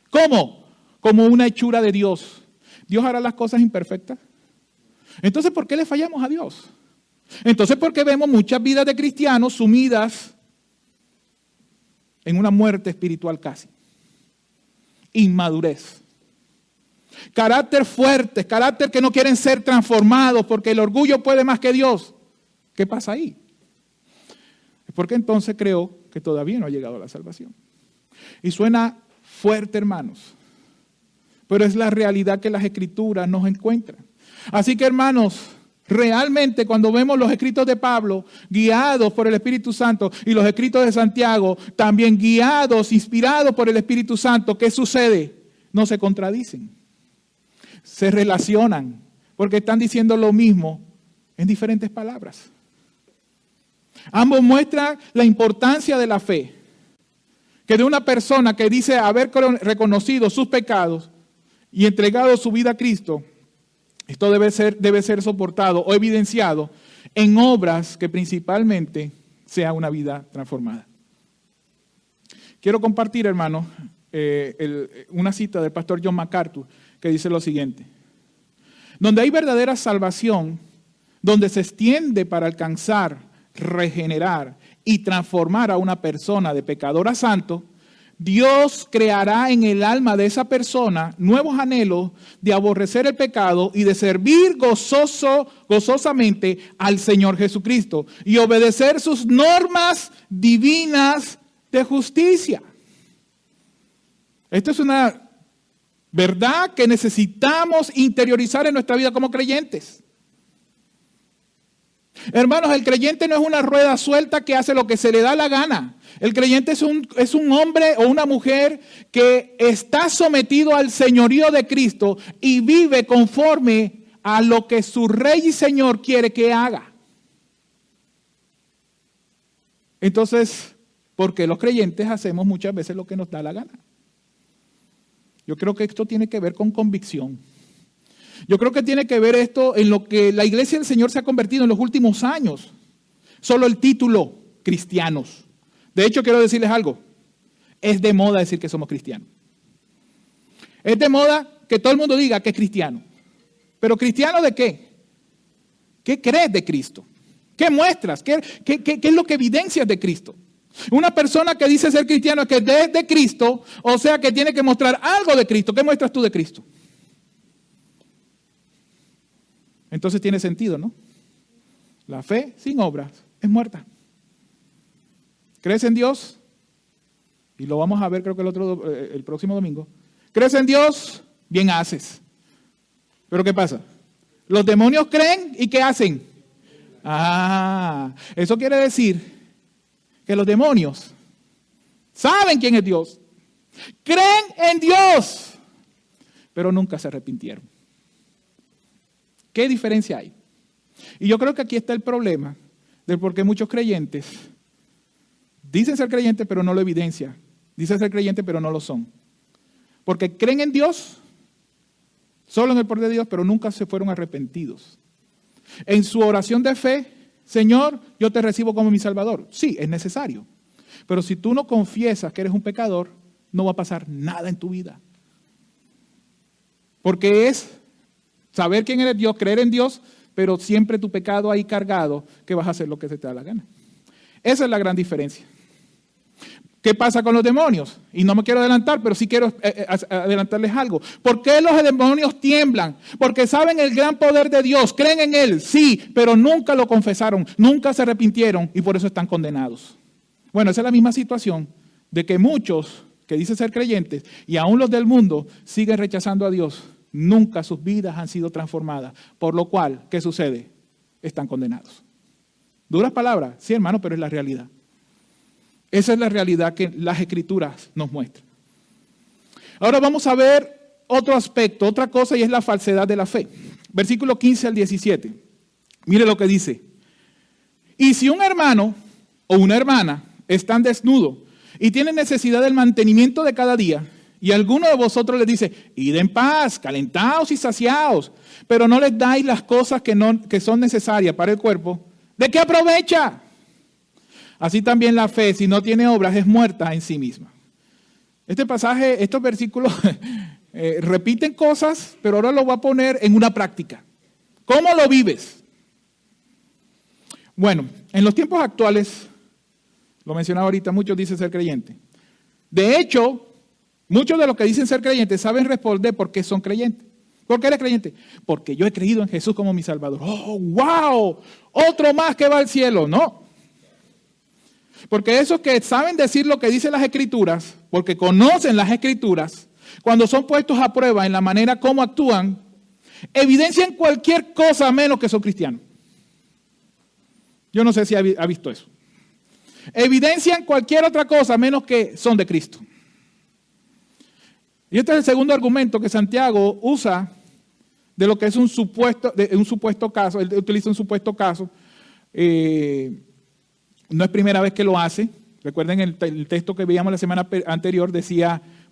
¿Cómo? Como una hechura de Dios. ¿Dios hará las cosas imperfectas? Entonces, ¿por qué le fallamos a Dios? Entonces, ¿por qué vemos muchas vidas de cristianos sumidas en una muerte espiritual casi? Inmadurez. Carácter fuerte, carácter que no quieren ser transformados porque el orgullo puede más que Dios. ¿Qué pasa ahí? Es porque entonces creo que todavía no ha llegado a la salvación. Y suena fuerte, hermanos, pero es la realidad que las Escrituras nos encuentran. Así que, hermanos, realmente cuando vemos los escritos de Pablo, guiados por el Espíritu Santo, y los escritos de Santiago, también guiados, inspirados por el Espíritu Santo, ¿qué sucede? No se contradicen. Se relacionan, porque están diciendo lo mismo en diferentes palabras. Ambos muestran la importancia de la fe, que de una persona que dice haber reconocido sus pecados y entregado su vida a Cristo, esto debe ser soportado o evidenciado en obras que principalmente sea una vida transformada. Quiero compartir, hermanos, una cita del pastor John MacArthur, que dice lo siguiente: donde hay verdadera salvación, donde se extiende para alcanzar, regenerar y transformar a una persona de pecador a santo, Dios creará en el alma de esa persona nuevos anhelos de aborrecer el pecado y de servir gozosamente al Señor Jesucristo y obedecer sus normas divinas de justicia. Esto es una verdad que necesitamos interiorizar en nuestra vida como creyentes. Hermanos, el creyente no es una rueda suelta que hace lo que se le da la gana. El creyente es un hombre o una mujer que está sometido al señorío de Cristo y vive conforme a lo que su Rey y Señor quiere que haga. Entonces, ¿por qué los creyentes hacemos muchas veces lo que nos da la gana? Yo creo que esto tiene que ver con convicción. Yo creo que tiene que ver esto en lo que la iglesia del Señor se ha convertido en los últimos años. Solo el título, cristianos. De hecho, quiero decirles algo. Es de moda decir que somos cristianos. Es de moda que todo el mundo diga que es cristiano. ¿Pero cristiano de qué? ¿Qué crees de Cristo? ¿Qué muestras? ¿Qué es lo que evidencias de Cristo? Una persona que dice ser cristiano es que es de Cristo, o sea que tiene que mostrar algo de Cristo. ¿Qué muestras tú de Cristo? Entonces tiene sentido, ¿no? La fe sin obras es muerta. ¿Crees en Dios? Y lo vamos a ver creo que el próximo domingo. ¿Crees en Dios? Bien haces. ¿Pero qué pasa? Los demonios creen y ¿qué hacen? Eso quiere decir que los demonios saben quién es Dios, creen en Dios, pero nunca se arrepintieron. ¿Qué diferencia hay? Y yo creo que aquí está el problema de por qué muchos creyentes dicen ser creyentes pero no lo evidencian. Dicen ser creyentes pero no lo son. Porque creen en Dios, solo en el poder de Dios, pero nunca se fueron arrepentidos. En su oración de fe, Señor, yo te recibo como mi Salvador. Sí, es necesario. Pero si tú no confiesas que eres un pecador, no va a pasar nada en tu vida. Porque es saber quién eres Dios, creer en Dios, pero siempre tu pecado ahí cargado, que vas a hacer lo que se te da la gana. Esa es la gran diferencia. ¿Qué pasa con los demonios? Y no me quiero adelantar, pero sí quiero adelantarles algo. ¿Por qué los demonios tiemblan? Porque saben el gran poder de Dios, creen en Él, sí, pero nunca lo confesaron, nunca se arrepintieron y por eso están condenados. Bueno, esa es la misma situación de que muchos que dicen ser creyentes y aún los del mundo siguen rechazando a Dios. Nunca sus vidas han sido transformadas, por lo cual, ¿qué sucede? Están condenados. Duras palabras, sí hermano, pero es la realidad. Esa es la realidad que las Escrituras nos muestran. Ahora vamos a ver otro aspecto, otra cosa, y es la falsedad de la fe. Versículo 15 al 17. Mire lo que dice. Y si un hermano o una hermana están desnudos y tienen necesidad del mantenimiento de cada día, y alguno de vosotros les dice, id en paz, calentaos y saciaos, pero no les dais las cosas que son necesarias para el cuerpo, ¿de qué aprovecha? Así también la fe, si no tiene obras, es muerta en sí misma. Este pasaje, estos versículos repiten cosas, pero ahora lo voy a poner en una práctica. ¿Cómo lo vives? Bueno, en los tiempos actuales, lo mencionaba ahorita, muchos dicen ser creyentes. De hecho, muchos de los que dicen ser creyentes saben responder por qué son creyentes. ¿Por qué eres creyente? Porque yo he creído en Jesús como mi Salvador. ¡Oh, wow! Otro más que va al cielo. No. Porque esos que saben decir lo que dicen las Escrituras, porque conocen las Escrituras, cuando son puestos a prueba en la manera como actúan, evidencian cualquier cosa menos que son cristianos. Yo no sé si ha visto eso. Evidencian cualquier otra cosa menos que son de Cristo. Y este es el segundo argumento que Santiago usa de lo que es un supuesto caso. Él utiliza un supuesto caso. No es primera vez que lo hace. Recuerden el texto que veíamos la semana anterior,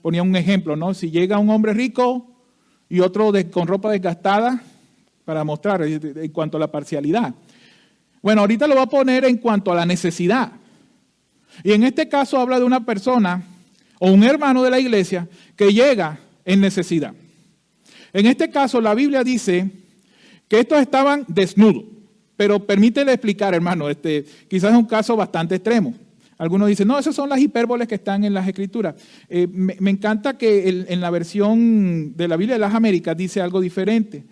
ponía un ejemplo, ¿no? Si llega un hombre rico y otro con ropa desgastada, para mostrar en cuanto a la parcialidad. Bueno, ahorita lo va a poner en cuanto a la necesidad. Y en este caso habla de una persona o un hermano de la iglesia que llega en necesidad. En este caso la Biblia dice que estos estaban desnudos. Pero permítele explicar, hermano, quizás es un caso bastante extremo. Algunos dicen, no, esas son las hipérboles que están en las Escrituras. Me encanta que en la versión de la Biblia de las Américas dice algo diferente.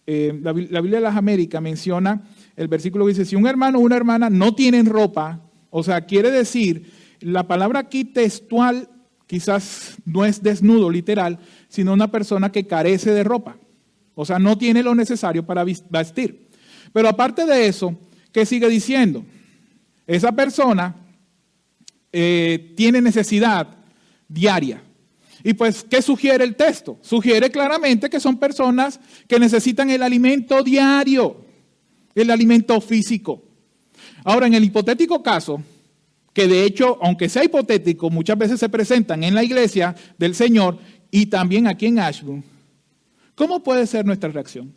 La Biblia de las Américas menciona el versículo que dice, si un hermano o una hermana no tienen ropa, o sea, quiere decir, la palabra aquí textual quizás no es desnudo literal, sino una persona que carece de ropa. O sea, no tiene lo necesario para vestir. Pero aparte de eso, ¿qué sigue diciendo? Esa persona tiene necesidad diaria. Y pues, ¿qué sugiere el texto? Sugiere claramente que son personas que necesitan el alimento diario, el alimento físico. Ahora, en el hipotético caso, que de hecho, aunque sea hipotético, muchas veces se presentan en la iglesia del Señor y también aquí en Ashburn, ¿cómo puede ser nuestra reacción?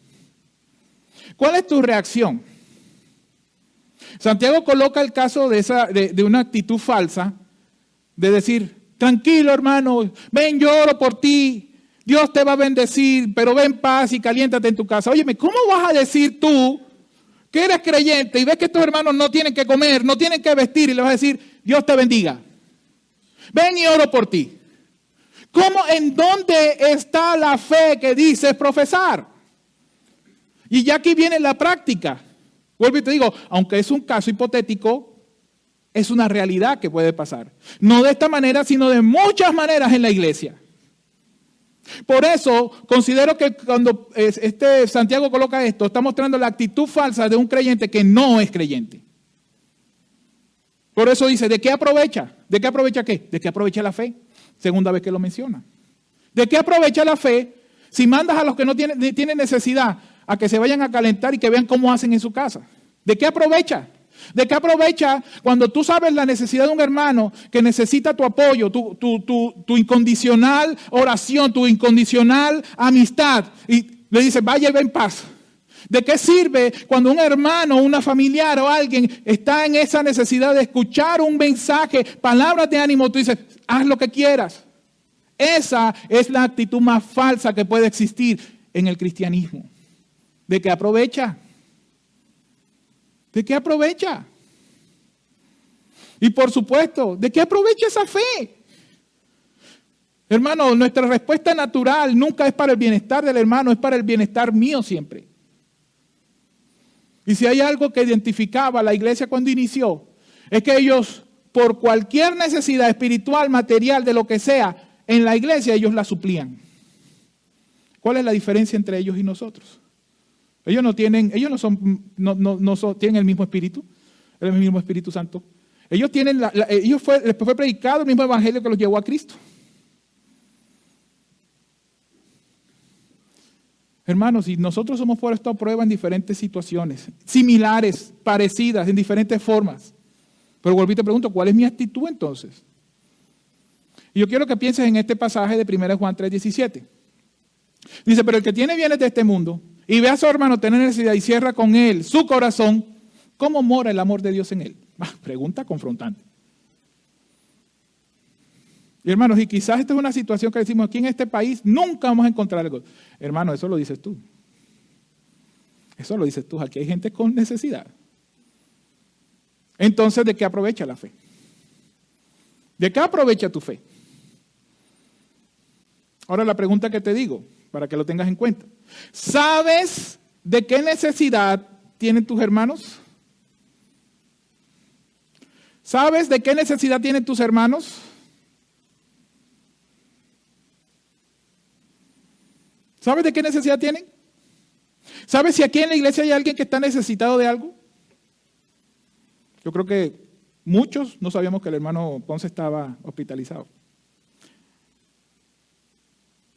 ¿Cuál es tu reacción? Santiago coloca el caso de una actitud falsa, de decir, tranquilo hermano, ven, yo oro por ti, Dios te va a bendecir, pero ven en paz y caliéntate en tu casa. Óyeme, ¿cómo vas a decir tú que eres creyente y ves que estos hermanos no tienen que comer, no tienen que vestir y le vas a decir, Dios te bendiga? Ven y oro por ti. ¿Cómo, en dónde está la fe que dices profesar? Y ya aquí viene la práctica. Vuelvo y te digo, aunque es un caso hipotético, es una realidad que puede pasar. No de esta manera, sino de muchas maneras en la iglesia. Por eso considero que cuando Santiago coloca esto, está mostrando la actitud falsa de un creyente que no es creyente. Por eso dice, ¿de qué aprovecha? ¿De qué aprovecha qué? ¿De qué aprovecha la fe? Segunda vez que lo menciona. ¿De qué aprovecha la fe si mandas a los que no tienen necesidad a que se vayan a calentar y que vean cómo hacen en su casa? ¿De qué aprovecha? ¿De qué aprovecha cuando tú sabes la necesidad de un hermano que necesita tu apoyo, tu incondicional oración, tu incondicional amistad? Y le dices, vaya y ve en paz. ¿De qué sirve cuando un hermano, una familiar o alguien está en esa necesidad de escuchar un mensaje, palabras de ánimo? Tú dices, haz lo que quieras. Esa es la actitud más falsa que puede existir en el cristianismo. ¿De qué aprovecha? ¿De qué aprovecha? Y por supuesto, ¿de qué aprovecha esa fe? Hermano, nuestra respuesta natural nunca es para el bienestar del hermano, es para el bienestar mío siempre. Y si hay algo que identificaba a la iglesia cuando inició, es que ellos, por cualquier necesidad espiritual, material, de lo que sea, en la iglesia ellos la suplían. ¿Cuál es la diferencia entre ellos y nosotros? Ellos no tienen el mismo espíritu, el mismo Espíritu Santo. Ellos tienen, les fue predicado el mismo evangelio que los llevó a Cristo. Hermanos, y nosotros somos puestos a prueba en diferentes situaciones, similares, parecidas, en diferentes formas. Pero volví y te pregunto, ¿cuál es mi actitud entonces? Y yo quiero que pienses en este pasaje de 1 Juan 3:17. Dice, pero el que tiene bienes de este mundo y ve a su hermano tener necesidad y cierra con él su corazón, ¿cómo mora el amor de Dios en él? Pregunta confrontante. Y hermanos, y quizás esta es una situación que decimos aquí en este país, nunca vamos a encontrar algo. Hermano, eso lo dices tú. Eso lo dices tú. Aquí hay gente con necesidad. Entonces, ¿de qué aprovecha la fe? ¿De qué aprovecha tu fe? Ahora la pregunta que te digo, para que lo tengas en cuenta. ¿Sabes de qué necesidad tienen tus hermanos? ¿Sabes de qué necesidad tienen tus hermanos? ¿Sabes de qué necesidad tienen? ¿Sabes si aquí en la iglesia hay alguien que está necesitado de algo? Yo creo que muchos no sabíamos que el hermano Ponce estaba hospitalizado.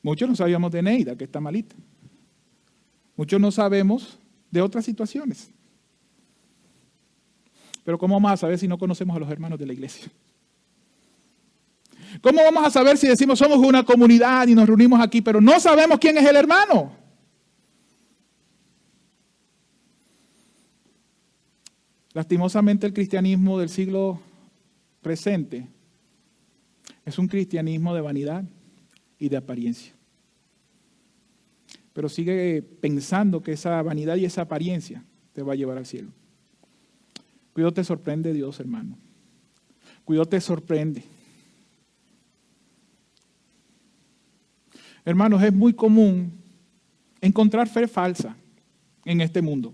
Muchos no sabíamos de Neida, que está malita. Muchos no sabemos de otras situaciones. Pero ¿cómo vamos a saber si no conocemos a los hermanos de la iglesia? ¿Cómo vamos a saber si decimos somos una comunidad y nos reunimos aquí, pero no sabemos quién es el hermano? Lastimosamente el cristianismo del siglo presente es un cristianismo de vanidad y de apariencia. Pero sigue pensando que esa vanidad y esa apariencia te va a llevar al cielo. Cuidado te sorprende Dios, hermano. Cuidado te sorprende. Hermanos, es muy común encontrar fe falsa en este mundo.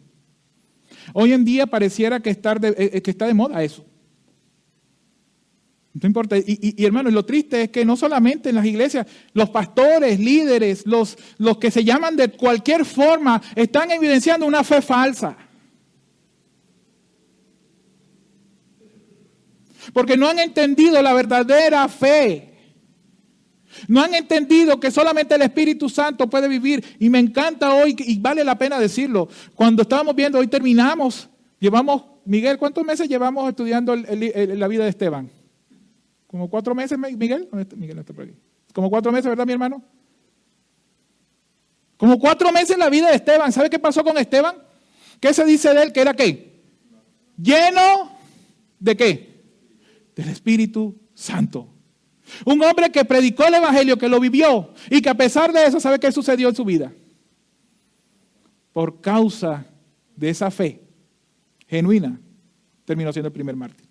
Hoy en día pareciera que está de moda eso. No importa. Y hermanos, lo triste es que no solamente en las iglesias, los pastores, líderes, los que se llaman de cualquier forma, están evidenciando una fe falsa. Porque no han entendido la verdadera fe. No han entendido que solamente el Espíritu Santo puede vivir. Y me encanta hoy, y vale la pena decirlo, cuando estábamos viendo, hoy terminamos, Miguel, ¿cuántos meses llevamos estudiando la vida de Esteban? ¿Como 4 meses, Miguel? Miguel no está por aquí. ¿Como 4 meses, verdad, mi hermano? Como 4 meses en la vida de Esteban. ¿Sabe qué pasó con Esteban? ¿Qué se dice de él? ¿Que era qué? Lleno de qué? Del Espíritu Santo. Un hombre que predicó el evangelio, que lo vivió y que a pesar de eso, ¿sabe qué sucedió en su vida? Por causa de esa fe genuina, terminó siendo el primer mártir.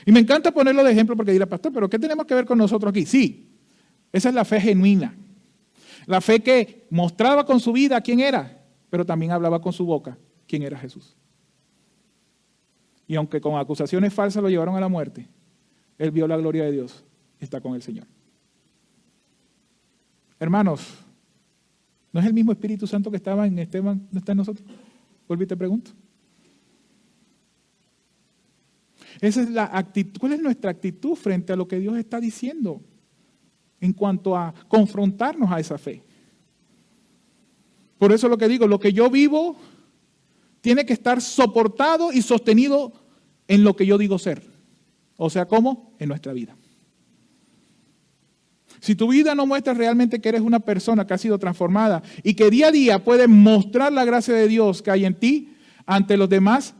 Y me encanta ponerlo de ejemplo porque dirá, pastor, ¿pero qué tenemos que ver con nosotros aquí? Sí, esa es la fe genuina. La fe que mostraba con su vida quién era, pero también hablaba con su boca quién era Jesús. Y aunque con acusaciones falsas lo llevaron a la muerte, él vio la gloria de Dios. Está con el Señor. Hermanos, ¿no es el mismo Espíritu Santo que estaba en Esteban, no está en nosotros? Vuelvo y te pregunto. Esa es la actitud. ¿Cuál es nuestra actitud frente a lo que Dios está diciendo en cuanto a confrontarnos a esa fe? Por eso lo que digo, lo que yo vivo tiene que estar soportado y sostenido en lo que yo digo ser. O sea, ¿cómo? En nuestra vida. Si tu vida no muestra realmente que eres una persona que ha sido transformada y que día a día puedes mostrar la gracia de Dios que hay en ti ante los demás,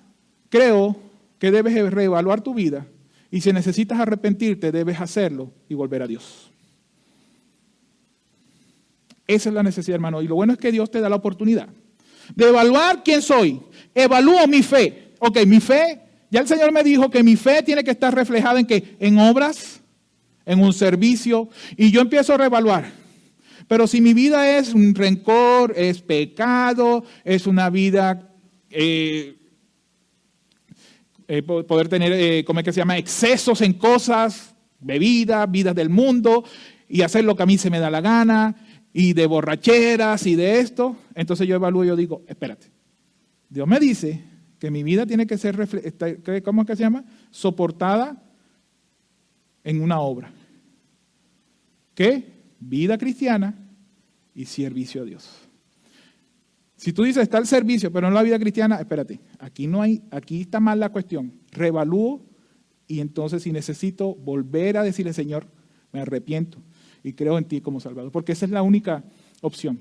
creo que debes reevaluar tu vida y si necesitas arrepentirte, debes hacerlo y volver a Dios. Esa es la necesidad, hermano. Y lo bueno es que Dios te da la oportunidad de evaluar quién soy. Evalúo mi fe. Ok, mi fe, ya el Señor me dijo que mi fe tiene que estar reflejada en ¿qué? En obras, en un servicio. Y yo empiezo a reevaluar. Pero si mi vida es un rencor, es pecado, es una vida, poder tener, ¿cómo es que se llama? Excesos en cosas, bebidas, vidas del mundo, y hacer lo que a mí se me da la gana, y de borracheras y de esto, entonces yo evalúo y yo digo, espérate, Dios me dice que mi vida tiene que ser, ¿cómo es que se llama? Soportada en una obra. ¿Qué? Vida cristiana y servicio a Dios. Si tú dices, está el servicio, pero no la vida cristiana, espérate, aquí está mal la cuestión. Reevalúo y entonces si necesito volver a decirle, Señor, me arrepiento y creo en ti como Salvador, porque esa es la única opción.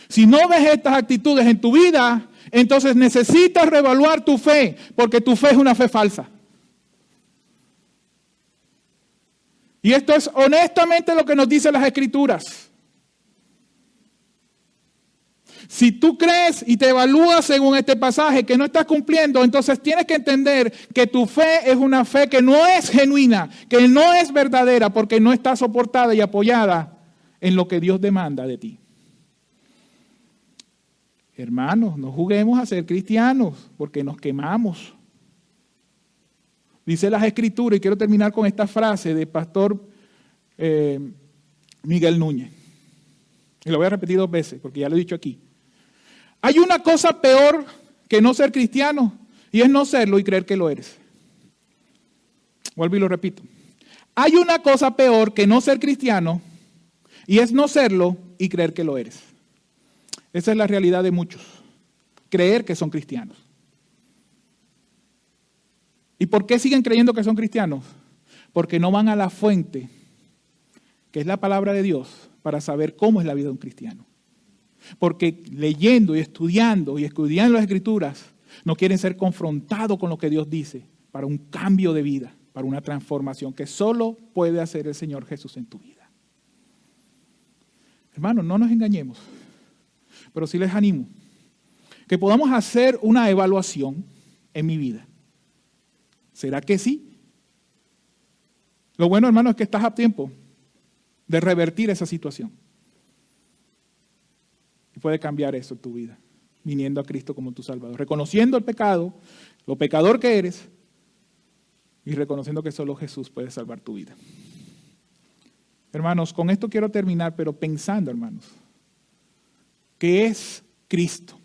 Si no ves estas actitudes en tu vida, entonces necesitas reevaluar tu fe, porque tu fe es una fe falsa. Y esto es honestamente lo que nos dicen las Escrituras. Si tú crees y te evalúas según este pasaje que no estás cumpliendo, entonces tienes que entender que tu fe es una fe que no es genuina, que no es verdadera, porque no está soportada y apoyada en lo que Dios demanda de ti. Hermanos, no juguemos a ser cristianos, porque nos quemamos. Dice las Escrituras, y quiero terminar con esta frase del pastor Miguel Núñez. Y lo voy a repetir 2 veces, porque ya lo he dicho aquí. Hay una cosa peor que no ser cristiano, y es no serlo y creer que lo eres. Vuelvo y lo repito. Hay una cosa peor que no ser cristiano, y es no serlo y creer que lo eres. Esa es la realidad de muchos. Creer que son cristianos. ¿Y por qué siguen creyendo que son cristianos? Porque no van a la fuente, que es la palabra de Dios, para saber cómo es la vida de un cristiano. Porque leyendo y estudiando las Escrituras, no quieren ser confrontados con lo que Dios dice para un cambio de vida, para una transformación que solo puede hacer el Señor Jesús en tu vida. Hermanos, no nos engañemos, pero sí les animo que podamos hacer una evaluación en mi vida. ¿Será que sí? Lo bueno, hermano, es que estás a tiempo de revertir esa situación. Y puede cambiar eso en tu vida, viniendo a Cristo como tu Salvador, reconociendo el pecado, lo pecador que eres, y reconociendo que solo Jesús puede salvar tu vida. Hermanos, con esto quiero terminar, pero pensando, hermanos, que es Cristo.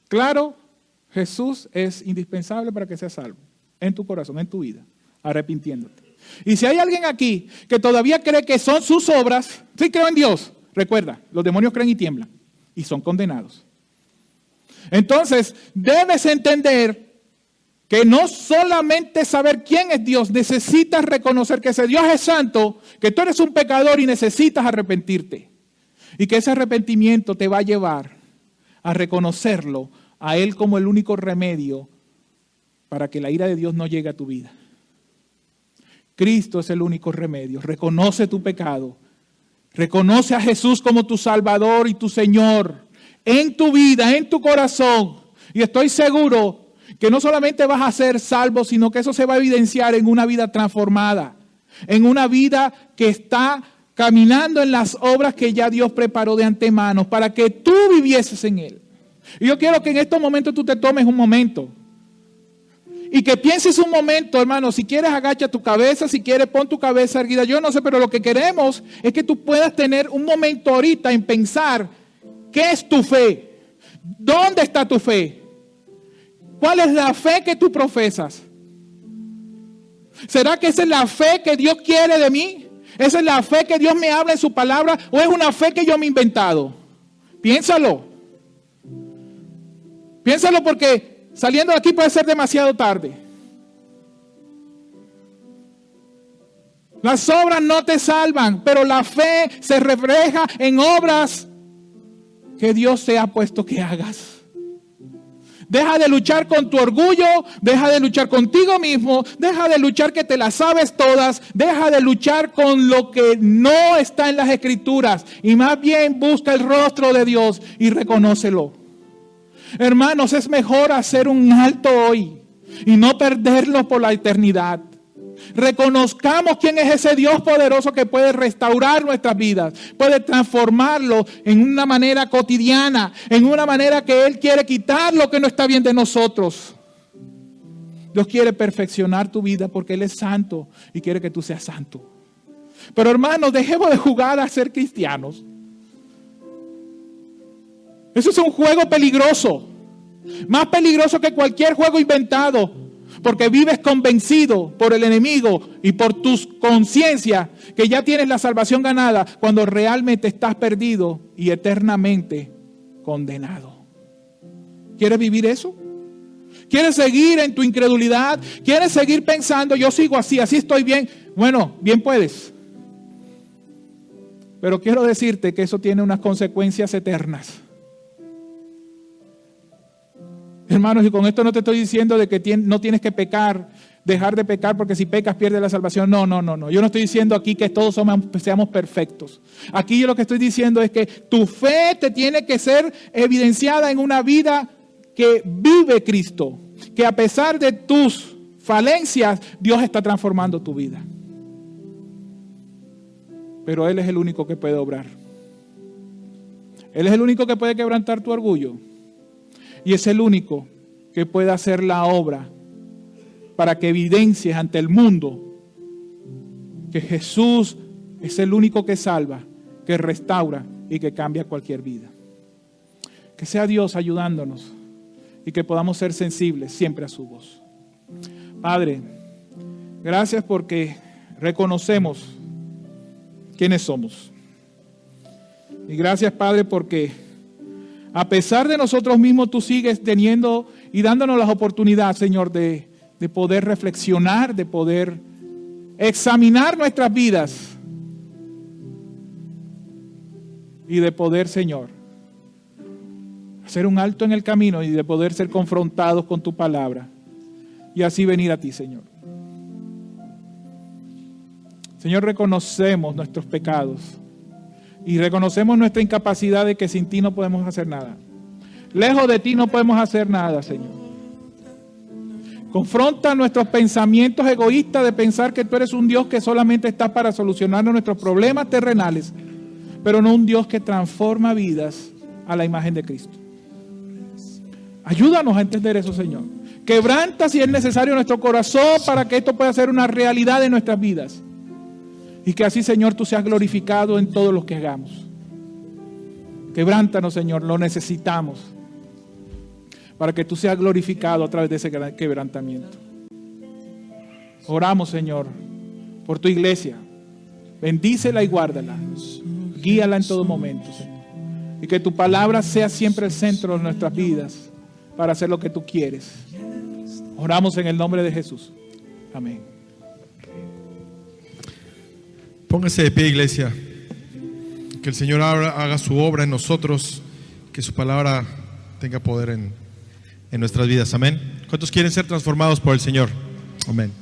Claro, Jesús es indispensable para que seas salvo, en tu corazón, en tu vida, arrepintiéndote. Y si hay alguien aquí que todavía cree que son sus obras, sí creo en Dios, recuerda, los demonios creen y tiemblan y son condenados. Entonces, debes entender que no solamente saber quién es Dios, necesitas reconocer que ese Dios es santo, que tú eres un pecador y necesitas arrepentirte. Y que ese arrepentimiento te va a llevar a reconocerlo a Él como el único remedio para que la ira de Dios no llegue a tu vida. Cristo es el único remedio. Reconoce tu pecado. Reconoce a Jesús como tu Salvador y tu Señor en tu vida, en tu corazón. Y estoy seguro que no solamente vas a ser salvo, sino que eso se va a evidenciar en una vida transformada, en una vida que está caminando en las obras que ya Dios preparó de antemano para que tú vivieses en Él. Y yo quiero que en estos momentos tú te tomes un momento y que pienses un momento, hermano. Si quieres, agacha tu cabeza, si quieres, pon tu cabeza erguida. Yo no sé, pero lo que queremos es que tú puedas tener un momento ahorita en pensar qué es tu fe, dónde está tu fe, cuál es la fe que tú profesas. ¿Será que esa es la fe que Dios quiere de mí? ¿Esa es la fe que Dios me habla en su palabra? ¿O es una fe que yo me he inventado? Piénsalo. Piénsalo, porque Saliendo de aquí puede ser demasiado tarde. Las obras no te salvan, pero la fe se refleja en obras que Dios te ha puesto que hagas. Deja de luchar con tu orgullo, deja de luchar contigo mismo, deja de luchar que te las sabes todas, deja de luchar con lo que no está en las Escrituras y más bien busca el rostro de Dios y reconócelo. Hermanos, es mejor hacer un alto hoy y no perderlo por la eternidad. Reconozcamos quién es ese Dios poderoso que puede restaurar nuestras vidas, puede transformarlo en una manera cotidiana, en una manera que Él quiere quitar lo que no está bien de nosotros. Dios quiere perfeccionar tu vida porque Él es santo y quiere que tú seas santo. Pero hermanos, dejemos de jugar a ser cristianos. Eso es un juego peligroso, más peligroso que cualquier juego inventado. Porque vives convencido por el enemigo y por tu conciencia que ya tienes la salvación ganada cuando realmente estás perdido y eternamente condenado. ¿Quieres vivir eso? ¿Quieres seguir en tu incredulidad? ¿Quieres seguir pensando, yo sigo así estoy bien? Bueno, bien puedes. Pero quiero decirte que eso tiene unas consecuencias eternas. Hermanos, y con esto no te estoy diciendo de que no tienes que pecar, dejar de pecar porque si pecas pierdes la salvación. No. Yo no estoy diciendo aquí que todos seamos perfectos. Aquí yo lo que estoy diciendo es que tu fe te tiene que ser evidenciada en una vida que vive Cristo. Que a pesar de tus falencias, Dios está transformando tu vida. Pero Él es el único que puede obrar. Él es el único que puede quebrantar tu orgullo. Y es el único que puede hacer la obra para que evidencies ante el mundo que Jesús es el único que salva, que restaura y que cambia cualquier vida. Que sea Dios ayudándonos y que podamos ser sensibles siempre a su voz. Padre, gracias porque reconocemos quiénes somos. Y gracias, Padre, porque a pesar de nosotros mismos, tú sigues teniendo y dándonos las oportunidades, Señor, de poder reflexionar, de poder examinar nuestras vidas y de poder, Señor, hacer un alto en el camino y de poder ser confrontados con tu palabra y así venir a ti, Señor. Señor, reconocemos nuestros pecados. Y reconocemos nuestra incapacidad de que sin ti no podemos hacer nada. Lejos de ti no podemos hacer nada, Señor. Confronta nuestros pensamientos egoístas de pensar que tú eres un Dios que solamente está para solucionar nuestros problemas terrenales, pero no un Dios que transforma vidas a la imagen de Cristo. Ayúdanos a entender eso, Señor. Quebranta si es necesario nuestro corazón para que esto pueda ser una realidad en nuestras vidas. Y que así, Señor, tú seas glorificado en todo lo que hagamos. Quebrántanos, Señor, lo necesitamos. Para que tú seas glorificado a través de ese quebrantamiento. Oramos, Señor, por tu iglesia. Bendícela y guárdala. Guíala en todo momento, Señor. Y que tu palabra sea siempre el centro de nuestras vidas para hacer lo que tú quieres. Oramos en el nombre de Jesús. Amén. Póngase de pie, iglesia. Que el Señor haga su obra en nosotros. Que su palabra tenga poder en nuestras vidas. Amén. ¿Cuántos quieren ser transformados por el Señor? Amén.